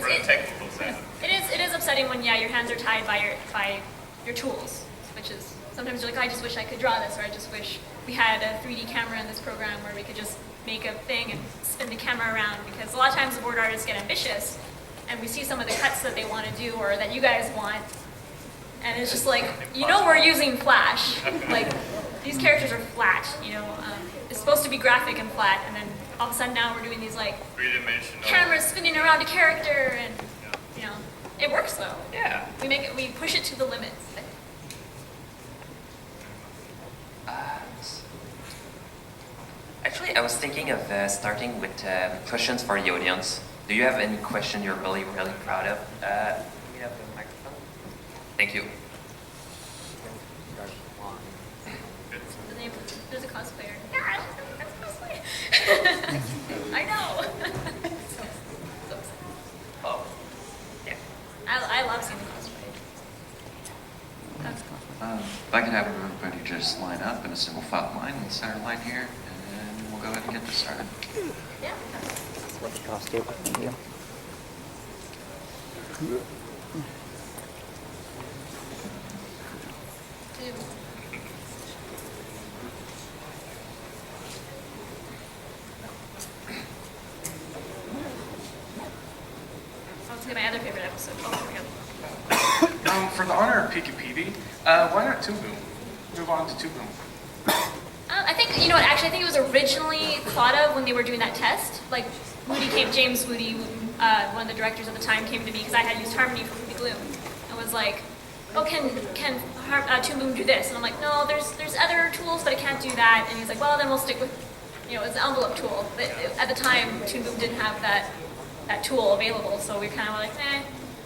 [SPEAKER 4] For the technical side.
[SPEAKER 2] It is upsetting when, yeah, your hands are tied by your tools, which is, sometimes you're like, I just wish I could draw this, or I just wish we had a 3D camera in this program where we could just make a thing and spin the camera around, because a lot of times the board artists get ambitious, and we see some of the cuts that they want to do, or that you guys want, and it's just like, you know, we're using Flash. Like, these characters are flat, you know, it's supposed to be graphic and flat, and then all of a sudden now we're doing these like
[SPEAKER 4] Three-dimensional.
[SPEAKER 2] cameras spinning around a character, and you know, it works though.
[SPEAKER 1] Yeah.
[SPEAKER 2] We push it to the limits.
[SPEAKER 1] Actually, I was thinking of starting with questions for the audience. Do you have any question you're really proud of? We have the microphone. Thank you.
[SPEAKER 2] There's a cosplayer. Yeah, that's a cosplay. I know. so excited.
[SPEAKER 1] Oh, yeah.
[SPEAKER 2] I love seeing the cosplay.
[SPEAKER 6] If I could have everybody just line up in a single file line in the center line here, and then we'll go ahead and get this started.
[SPEAKER 2] Yeah.
[SPEAKER 5] Switch costume. Thank you.
[SPEAKER 2] Let's get my other favorite episode. Oh, there we go.
[SPEAKER 7] For the honor of PQPD, why not Two Boom? Move on to Two Boom.
[SPEAKER 2] I think, you know what, actually, I think it was originally thought of when they were doing that test. Like, James Woody, one of the directors at the time, came to me because I had used Harmony for Ruby Gloom. And was like, oh, can Toon Boom do this? And I'm like, no, there's other tools, but it can't do that. And he's like, well, then we'll stick with, you know, it's an envelope tool. But at the time, Toon Boom didn't have that tool available, so we kind of were like, eh.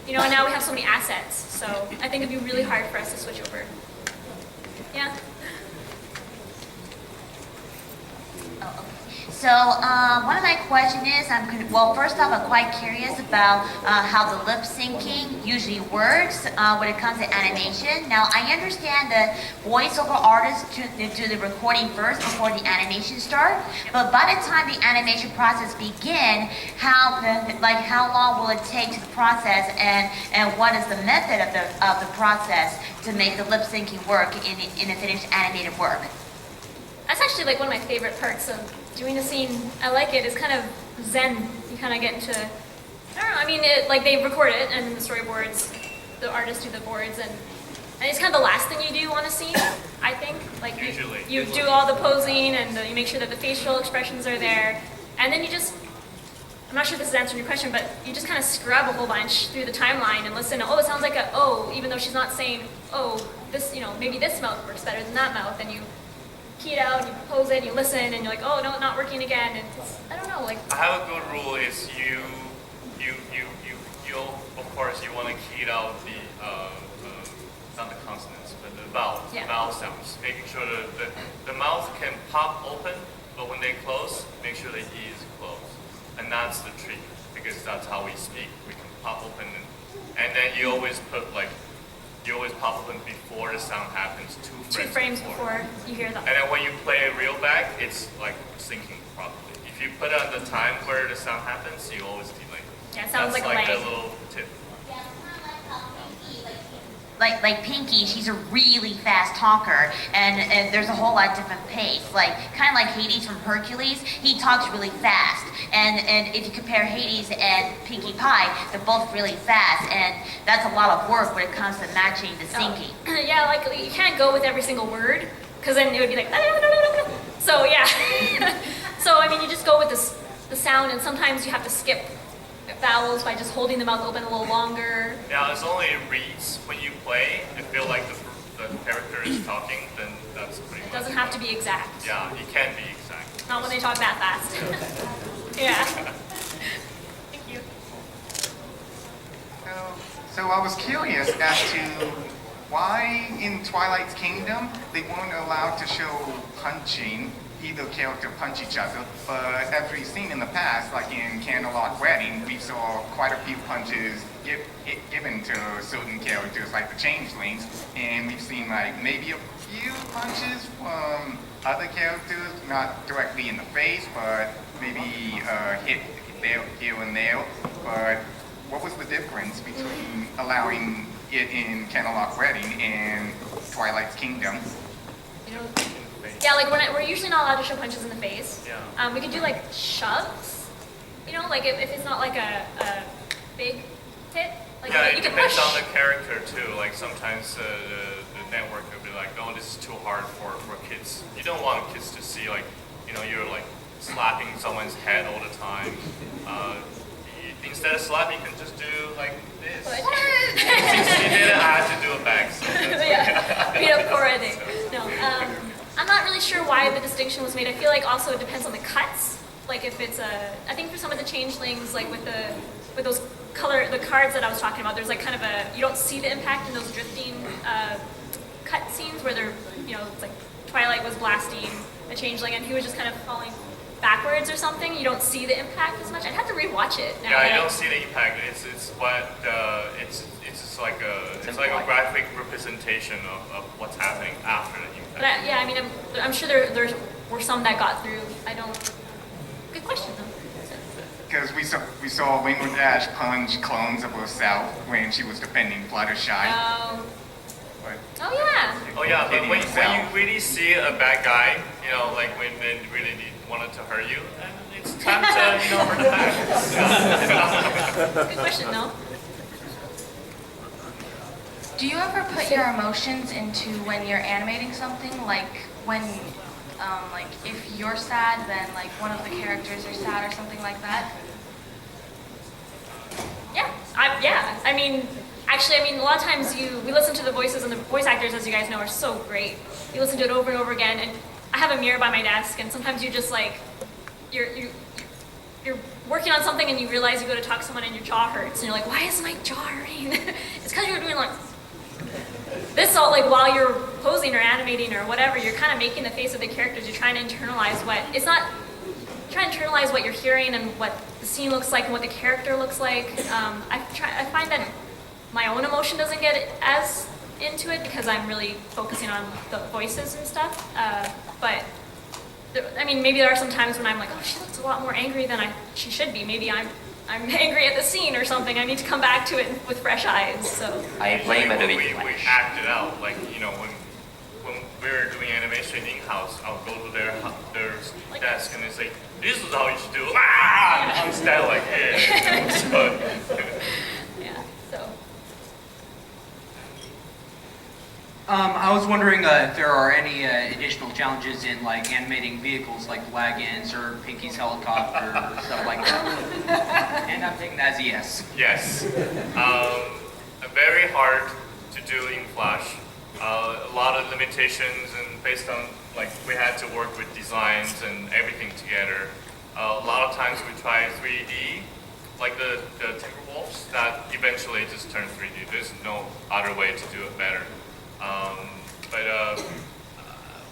[SPEAKER 2] You know, and now we have so many assets, so I think it'd be really hard for us to switch over. Yeah.
[SPEAKER 8] So one of my questions is, well, first off, I'm quite curious about how the lip syncing usually works when it comes to animation. Now, I understand that voiceover artists do the recording first before the animation start, but by the time the animation process begins, how long will it take to the process, and what is the method of the process to make the lip syncing work in a finished animated work?
[SPEAKER 2] That's actually like one of my favorite parts of doing a scene. I like it. It's kind of zen. You kind of get into, I don't know, I mean, like they record it and the storyboards, the artists do the boards, and it's kind of the last thing you do on a scene, I think. Like
[SPEAKER 4] Usually.
[SPEAKER 2] you do all the posing and you make sure that the facial expressions are there, and then you just, I'm not sure if this is answering your question, but you just kind of scrub a whole bunch through the timeline and listen, oh, it sounds like a oh, even though she's not saying, oh, this, you know, maybe this mouth works better than that mouth, and you key it out, you pose it, you listen, and you're like, oh no, not working again. And it's, I don't know, like.
[SPEAKER 4] I have a good rule is you of course you want to key out the not the consonants but the vowel
[SPEAKER 2] Yeah.
[SPEAKER 4] vowel sounds, making sure that the mouth can pop open but when they close, make sure the E is closed. And that's the trick, because that's how we speak. We can pop open, and then you always put like, you always pop open before the sound happens,
[SPEAKER 2] 2 frames before you hear them.
[SPEAKER 4] And then when you play it real back, it's like syncing properly. If you put it at the time where the sound happens, you always delay.
[SPEAKER 2] Yeah, it sounds
[SPEAKER 4] That's
[SPEAKER 2] like a lag.
[SPEAKER 4] a little tip.
[SPEAKER 8] Like Pinky, she's a really fast talker, and there's a whole lot different pace. Like kind of like Hades from Hercules, he talks really fast. And if you compare Hades and Pinkie Pie, they're both really fast, and that's a lot of work when it comes to matching the syncing.
[SPEAKER 2] Yeah, like you can't go with every single word, because then it would be like, so yeah. So I mean, you just go with the sound, and sometimes you have to skip vowels by just holding the mouth open a little longer.
[SPEAKER 4] Now, it's only reads when you play. I feel like the character is talking, then that's pretty much.
[SPEAKER 2] It doesn't have to be exact.
[SPEAKER 4] Yeah, it can be exact.
[SPEAKER 2] Not when they talk that fast. Yeah. Thank you.
[SPEAKER 9] So I was curious as to why in Twilight's Kingdom they weren't allowed to show punching, either character punch each other, but as we've seen in the past, like in Candlelight Wedding, we saw quite a few punches given to certain characters, like the Changelings, and we've seen like maybe a few punches from other characters, not directly in the face, but maybe hit there, here and there. But what was the difference between allowing it in Candlelight Wedding and Twilight's Kingdom?
[SPEAKER 2] You know, yeah, like we're usually not allowed to show punches in the face.
[SPEAKER 4] Yeah.
[SPEAKER 2] We can do like shoves, you know, like if it's not like a big hit. Like
[SPEAKER 4] Yeah,
[SPEAKER 2] you
[SPEAKER 4] it
[SPEAKER 2] can
[SPEAKER 4] depends
[SPEAKER 2] push.
[SPEAKER 4] on the character too. Like sometimes the network will be like, no, this is too hard for kids. You don't want kids to see like, you know, you're like slapping someone's head all the time. Instead of slapping, you can just do like this.
[SPEAKER 2] But-
[SPEAKER 4] Since you did it, I had to do it back. So that's
[SPEAKER 2] Yeah, beat up Cora thing. No, I'm not really sure why the distinction was made. I feel like also it depends on the cuts. Like if it's I think for some of the changelings, like with those the cards that I was talking about, there's like kind of you don't see the impact in those drifting cut scenes where they're, you know, it's like Twilight was blasting a changeling and he was just kind of falling backwards or something. You don't see the impact as much. I'd have to rewatch it. Now
[SPEAKER 4] yeah, you don't see the impact. It's just like a graphic representation of what's happening after the impact.
[SPEAKER 2] But yeah, I mean, I'm sure there were some that got through. I don't. Good question though.
[SPEAKER 9] Because we saw Wingwood Dash punch clones of herself when she was defending Fluttershy. But
[SPEAKER 2] Oh yeah.
[SPEAKER 4] Oh yeah, but
[SPEAKER 9] hitting
[SPEAKER 4] when
[SPEAKER 9] himself.
[SPEAKER 4] you really see a bad guy, you know, like when they really wanted to hurt you, then it's time to, you know, hurt back.
[SPEAKER 2] Good question though.
[SPEAKER 10] Do you ever put your emotions into when you're animating something? Like when, like if you're sad, then like one of the characters are sad or something like that?
[SPEAKER 2] Yeah. I mean, actually, a lot of times we listen to the voices, and the voice actors, as you guys know, are so great. You listen to it over and over again, and I have a mirror by my desk, and sometimes you just like you're working on something, and you realize you go to talk to someone, and your jaw hurts, and you're like, why is my jaw hurting? It's because you're doing like this all, like while you're posing or animating or whatever, you're kind of making the face of the characters. You're trying to internalize trying to internalize what you're hearing and what the scene looks like and what the character looks like. I find that my own emotion doesn't get as into it because I'm really focusing on the voices and stuff. But maybe there are some times when I'm like, oh, she looks a lot more angry than she should be. Maybe I'm angry at the scene or something. I need to come back to it with fresh eyes. So
[SPEAKER 1] I blame it a
[SPEAKER 4] we
[SPEAKER 1] bit.
[SPEAKER 4] acted out, like, you know, when we were doing animation in-house, I'll go to their desk and it's like, this is how you should do it. Ah! Instead, like, yeah. So,
[SPEAKER 2] yeah. So.
[SPEAKER 5] I was wondering if there are any additional challenges in like animating vehicles like wagons or Pinky's helicopter or stuff like that. And I'm taking that as a yes.
[SPEAKER 4] yes. Very hard to do in Flash. A lot of limitations, and based on, like, we had to work with designs and everything together. A lot of times we try 3D, like the Timberwolves, that eventually just turn 3D. There's no other way to do it better.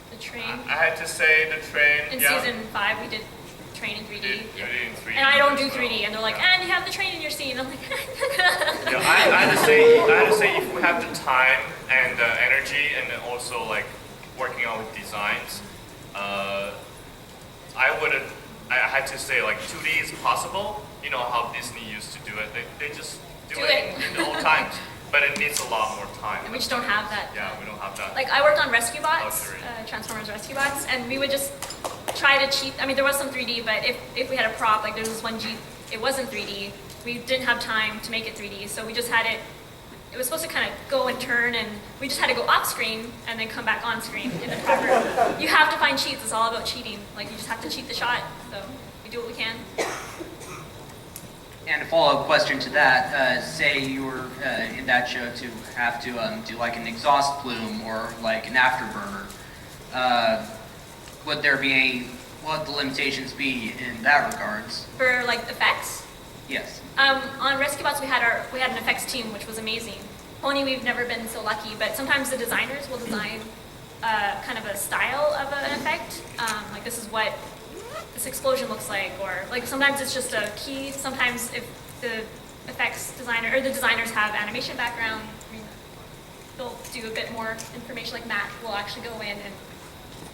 [SPEAKER 2] The train.
[SPEAKER 4] I had to say the train.
[SPEAKER 2] In
[SPEAKER 4] yeah.
[SPEAKER 2] season 5, we did train in 3D.
[SPEAKER 4] Did it in 3D.
[SPEAKER 2] And I don't do
[SPEAKER 4] as well.
[SPEAKER 2] 3D, and they're like,
[SPEAKER 4] Yeah.
[SPEAKER 2] and you have the train in your scene. I'm like,
[SPEAKER 4] Yeah, I had to say if we have the time and the energy and then also like working on with designs, I had to say like 2D is possible. You know how Disney used to do it. They just do it in the old times, but it needs a lot more time.
[SPEAKER 2] and we just don't have that.
[SPEAKER 4] Yeah, we don't have that.
[SPEAKER 2] Like I worked on Rescue Bots,
[SPEAKER 4] Luxury.
[SPEAKER 2] Transformers Rescue Bots, and we would just try to cheat. I mean, there was some 3D, but if we had a prop, like there was this one Jeep, it wasn't 3D. We didn't have time to make it 3D, so we just had it. It was supposed to kind of go and turn, and we just had to go off screen and then come back on screen in the proper. You have to find cheats. It's all about cheating. Like you just have to cheat the shot. So we do what we can.
[SPEAKER 5] And a follow-up question to that, say you were in that show to have to do like an exhaust plume or like an afterburner. Would there be any, what would the limitations be in that regards?
[SPEAKER 2] For like effects.
[SPEAKER 5] Yes.
[SPEAKER 2] On Rescue Bots, we had an effects team, which was amazing. Pony, we've never been so lucky, but sometimes the designers will design kind of a style of an effect. Like this is what this explosion looks like, or like sometimes it's just a key. Sometimes if the effects designer or the designers have animation background, I mean, they'll do a bit more information. Like Matt will actually go in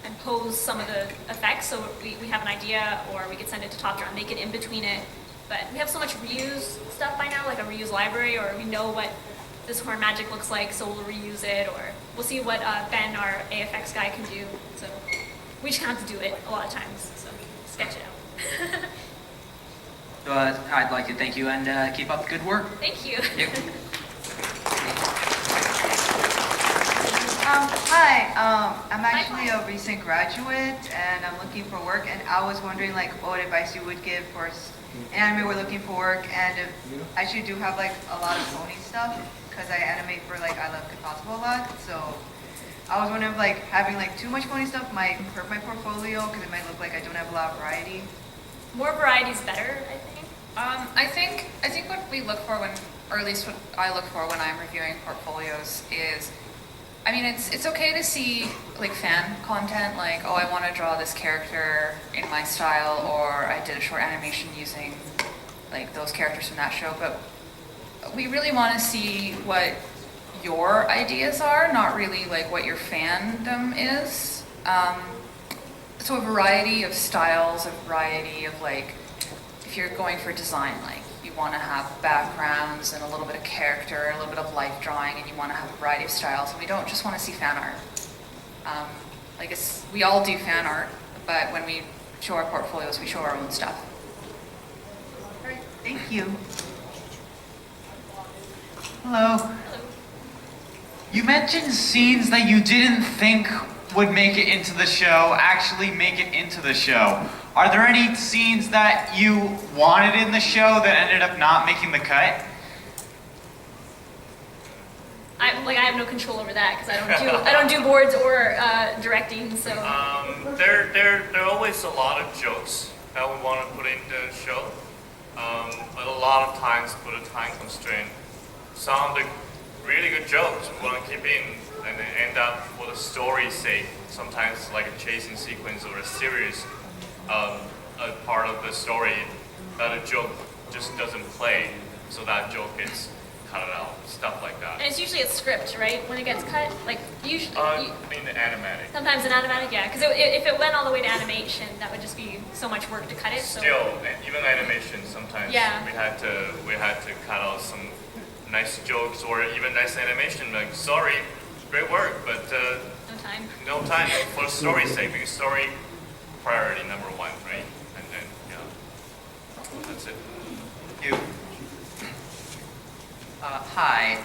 [SPEAKER 2] and pose some of the effects, so we have an idea, or we could send it to Top Draw and make it in between it. But we have so much reuse stuff by now, like a reuse library, or we know what this horn magic looks like, so we'll reuse it, or we'll see what Ben, our AFX guy, can do. So we just have to do it a lot of times, so sketch it out.
[SPEAKER 5] So, I'd like to thank you and keep up the good work.
[SPEAKER 2] Thank you.
[SPEAKER 11] Hi, I'm actually a recent graduate and I'm looking for work, and I was wondering like what advice you would give for anime we're looking for work, and I actually do have like a lot of pony stuff because I animate for like I Love Impossible a lot, so I was wondering if like having like too much pony stuff might hurt my portfolio because it might look like I don't have a lot of variety.
[SPEAKER 2] More variety is better, I think.
[SPEAKER 3] I think what we look for when, or at least what I look for when I'm reviewing portfolios is, I mean, it's okay to see like fan content, like, oh, I want to draw this character in my style, or I did a short animation using like those characters from that show, but we really want to see what your ideas are, not really like what your fandom is. So a variety of styles, a variety of like, if you're going for design, like you want to have backgrounds and a little bit of character, a little bit of life drawing, and you want to have a variety of styles. And we don't just want to see fan art. We all do fan art, but when we show our portfolios, we show our own stuff.
[SPEAKER 11] All right, thank you.
[SPEAKER 12] Hello. You mentioned scenes that you didn't think would make it into the show actually make it into the show. Are there any scenes that you wanted in the show that ended up not making the cut?
[SPEAKER 2] I have no control over that because I don't do boards or directing. So
[SPEAKER 4] There are always a lot of jokes that we want to put in the show, but a lot of times for the time constraint, some of the really good jokes we want to keep in, and they end up for the story's sake. Sometimes like a chasing sequence or a serious a part of the story that a joke just doesn't play, so that joke gets cut out, stuff like that.
[SPEAKER 2] and it's usually a script, right? When it gets cut, like usually.
[SPEAKER 4] In the animatic.
[SPEAKER 2] Sometimes in animatic, yeah, because if it went all the way to animation, that would just be so much work to cut it. So.
[SPEAKER 4] Still, even animation, sometimes
[SPEAKER 2] Yeah.
[SPEAKER 4] we had to cut out some nice jokes or even nice animation. Like, sorry, great work, but
[SPEAKER 2] No time.
[SPEAKER 4] no time for story's sake, because story priority number one, right? And then that's it.
[SPEAKER 13] You. Hi.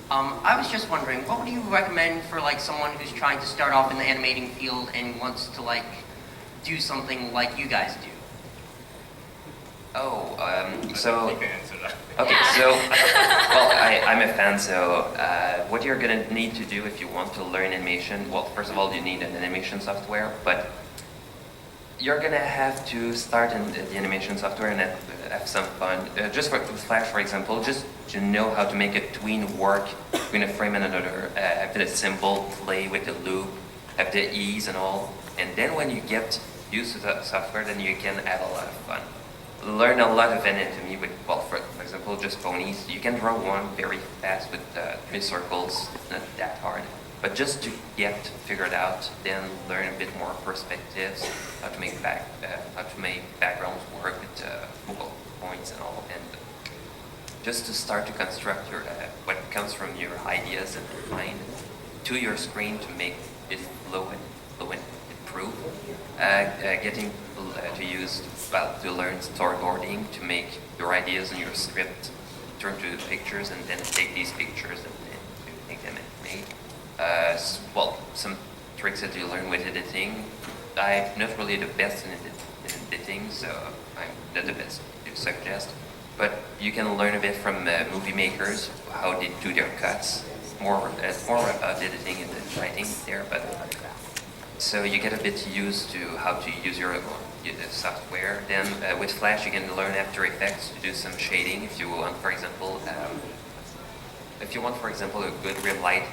[SPEAKER 13] I was just wondering, what would you recommend for like someone who's trying to start off in the animating field and wants to like do something like you guys do?
[SPEAKER 1] Oh,
[SPEAKER 4] You
[SPEAKER 1] so
[SPEAKER 4] can answer that.
[SPEAKER 1] okay,
[SPEAKER 2] Yeah.
[SPEAKER 1] so well, I'm a fan. So what you're gonna need to do if you want to learn animation, well, first of all, you need an animation software, but you're gonna have to start in the animation software and have some fun. Just for with Flash, for example, just to know how to make a tween work between a frame and another. A bit of simple play with the loop, have the ease and all. And then when you get used to the software, then you can have a lot of fun. Learn a lot of anatomy with, well, for example, just Bronies. You can draw one very fast with 3 circles, not that hard. But just to get figured out, then learn a bit more perspectives, how to make backgrounds work with focal points and all, and just to start to construct your what comes from your ideas and mind to your screen to make it flow and improve. Getting to use, well, to learn storyboarding to make your ideas and your script turn to pictures, and then take these pictures and make them animate. Well, some tricks that you learn with editing. I'm not really the best in editing, so I'm not the best to suggest. But you can learn a bit from movie makers, how they do their cuts. More about editing and the writing there, but so you get a bit used to how to use your software. Then with Flash, you can learn After Effects to do some shading if you want, for example. If you want, for example, a good real light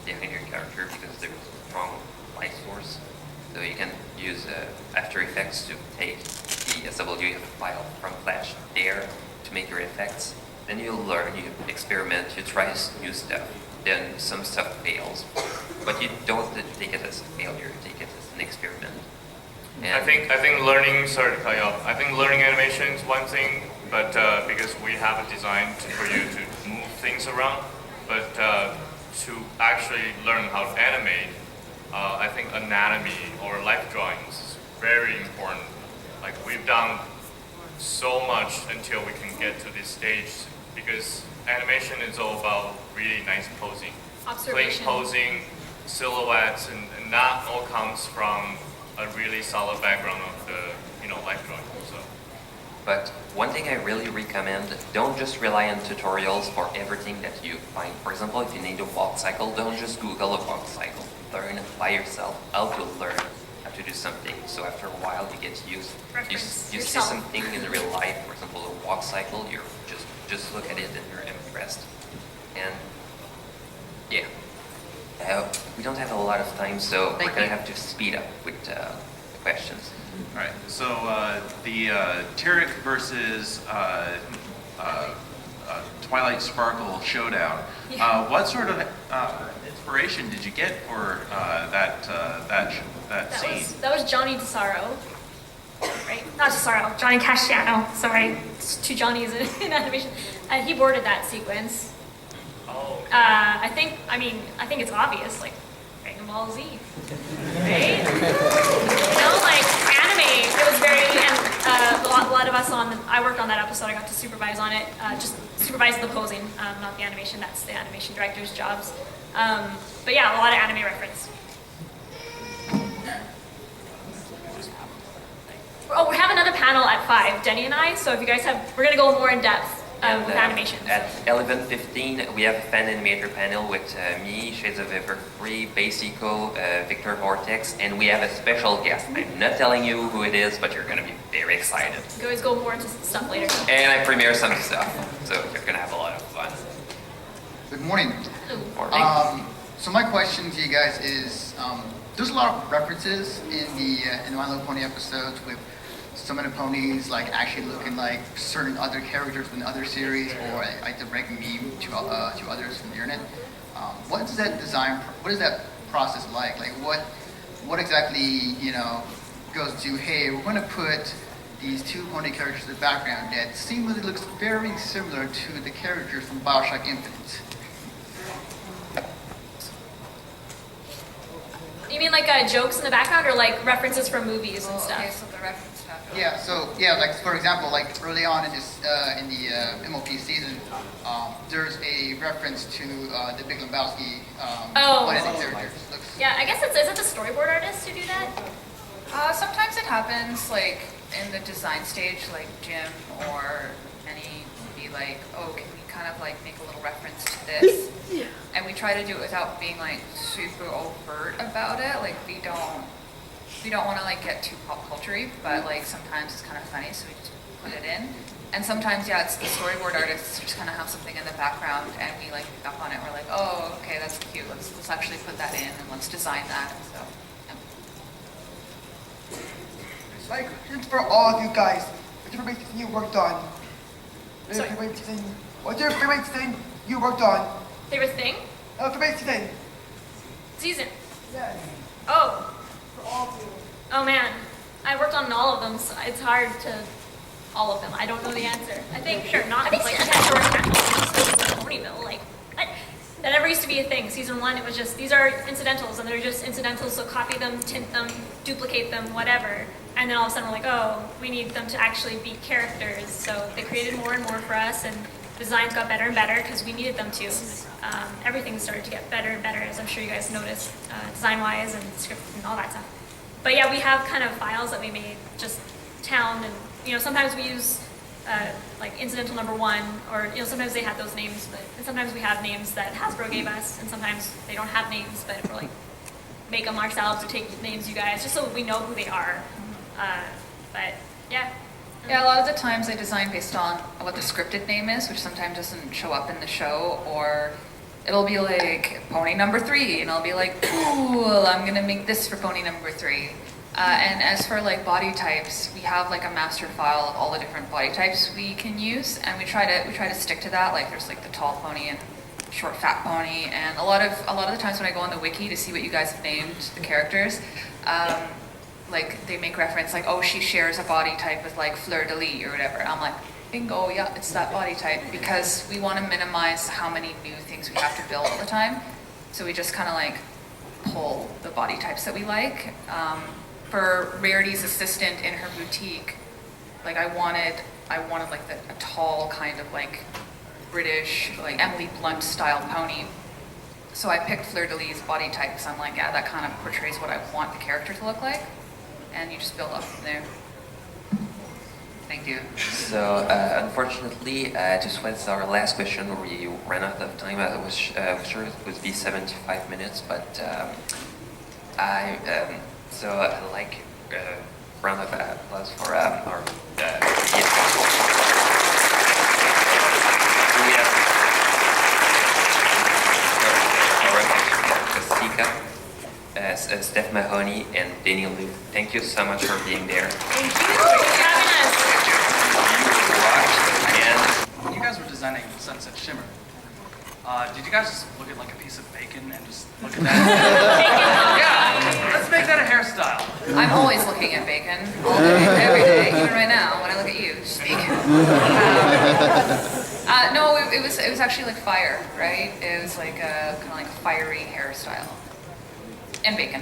[SPEAKER 1] behind your character because there's a strong light source, so you can use After Effects to take the SWF file from Flash there to make your effects. Then you learn, you experiment, you try new stuff. Then some stuff fails, but you don't take it as a failure. You take it as an experiment. And
[SPEAKER 4] I think learning. Sorry to cut you off. I think learning animation is one thing, but because we have a design for you to move things around, but to actually learn how to animate, I think anatomy or life drawings is very important. Like we've done so much until we can get to this stage, because animation is all about really nice posing.
[SPEAKER 2] Observation.
[SPEAKER 4] Clean posing, silhouettes, and that all comes from a really solid background of the life drawing. So.
[SPEAKER 1] But one thing I really recommend, don't just rely on tutorials for everything that you find. For example, if you need a walk cycle, don't just Google a walk cycle. Learn by yourself how to learn how to do something. So after a while, you get used. You see
[SPEAKER 2] yourself.
[SPEAKER 1] something in real life, for example, a walk cycle, you're just look at it and you're impressed. And yeah, we don't have a lot of time, so we're gonna have to speed up with the questions.
[SPEAKER 14] All right, so the Tyrek versus Twilight Sparkle showdown.
[SPEAKER 2] Yeah.
[SPEAKER 14] What sort of inspiration did you get for that scene?
[SPEAKER 2] That was Johnny DeSaro, right? Not DeSaro, Johnny Casciano. Sorry, it's 2 Johnnies in animation. He boarded that sequence.
[SPEAKER 4] Oh.
[SPEAKER 2] I think it's obvious, like Dragon Ball Z, right? Like anime. It was very, and a lot of us I worked on that episode. I got to supervise on it, just supervise the posing, not the animation. That's the animation director's jobs. But yeah, a lot of anime reference. Oh, we have another panel at 5, Denny and I. So if you guys we're gonna go more in depth with animation.
[SPEAKER 1] At 11:15, we have a fan animator panel with me, Shades of Everfree, Basico, Victor Vortex, and we have a special guest. I'm not telling you who it is, but you're gonna be very excited.
[SPEAKER 2] You can always go more into stuff later.
[SPEAKER 1] And I premiere some stuff, so you're gonna have a lot of fun.
[SPEAKER 15] Good morning.
[SPEAKER 1] Morning.
[SPEAKER 15] So my question to you guys is, there's a lot of references in the My Little Pony episodes with some of the ponies like actually looking like certain other characters from other series, or like direct meme to others from the internet. What is that process like? Like what exactly goes to, hey, we're going to put these 2 pony characters in the background that seemingly looks very similar to the characters from BioShock Infinite.
[SPEAKER 2] You mean like jokes in the background, or like references from movies and stuff?
[SPEAKER 3] Okay, so the reference stuff.
[SPEAKER 15] Yeah, like for example, like early on in this in the MLP season, there's a reference to the Big Lebowski one of the characters.
[SPEAKER 2] Yeah, I guess is it the storyboard artist who do that?
[SPEAKER 3] Sometimes it happens like in the design stage, like Jim or Penny would be like, oh, can we kind of like make a little reference to this? And we try to do it without being like super overt about it. Like we don't want to like get too pop culture-y, but like sometimes it's kind of funny, so we just put it in. And sometimes, yeah, it's the storyboard artists who just kind of have something in the background, and we like pick up on it. We're like, oh, okay, that's cute. Let's actually put that in, and let's design that. And so
[SPEAKER 16] My question's for all of you guys. What's your favorite season you worked on?
[SPEAKER 2] Sorry.
[SPEAKER 16] What's your favorite season you worked on?
[SPEAKER 2] Favorite thing?
[SPEAKER 16] Favorite season.
[SPEAKER 2] Season.
[SPEAKER 16] Yes.
[SPEAKER 2] Oh.
[SPEAKER 16] For all of you.
[SPEAKER 2] Oh man. I worked on all of them, so it's hard to all of them. I don't know the answer. I think sure not like Ponyville, like what? That never used to be a thing. Season 1 it was just these are incidentals and they're just incidentals, so copy them, tint them, duplicate them, whatever. And then all of a sudden we're like, oh, we need them to actually be characters. So they created more and more for us, and designs got better and better because we needed them to. Everything started to get better and better, as I'm sure you guys noticed, design-wise and script and all that stuff. But yeah, we have kind of files that we made, just town, and sometimes we use like incidental number 1, or sometimes they have those names, and sometimes we have names that Hasbro gave us, and sometimes they don't have names, but we're like make them ourselves or take names you guys, just so we know who they are. But yeah.
[SPEAKER 3] Yeah, a lot of the times I design based on what the scripted name is, which sometimes doesn't show up in the show, or it'll be like pony number 3, and I'll be like, cool, I'm gonna make this for pony number 3. And as for like body types, we have like a master file of all the different body types we can use, and we try to stick to that. Like there's like the tall pony and short fat pony, and a lot of the times when I go on the wiki to see what you guys have named the characters, like they make reference like, oh, she shares a body type with like Fleur de Lis or whatever. And I'm like, bingo, yeah, it's that body type, because we want to minimize how many new things we have to build all the time. So we just kind of like pull the body types that we like. For Rarity's assistant in her boutique, like I wanted like a tall kind of like British, like Emily Blunt style pony. So I picked Fleur de Lis' body type because I'm like, yeah, that kind of portrays what I want the character to look like. And you just build up from there. Thank you.
[SPEAKER 1] So, unfortunately, this was our last question. We ran out of time. I was sure it would be 75 minutes, but so I'd like a round of applause for our Steph Mahoney and Daniel Liu. Thank you so much for being there.
[SPEAKER 2] Thank you for having us.
[SPEAKER 7] When you guys were designing Sunset Shimmer, did you guys just look at like a piece of bacon and just look at that? Yeah, let's make that a hairstyle.
[SPEAKER 3] I'm always looking at bacon, all day, every day, even right now when I look at you, just bacon. No, it was actually like fire, right? It was like a kind of like fiery hairstyle. And bacon.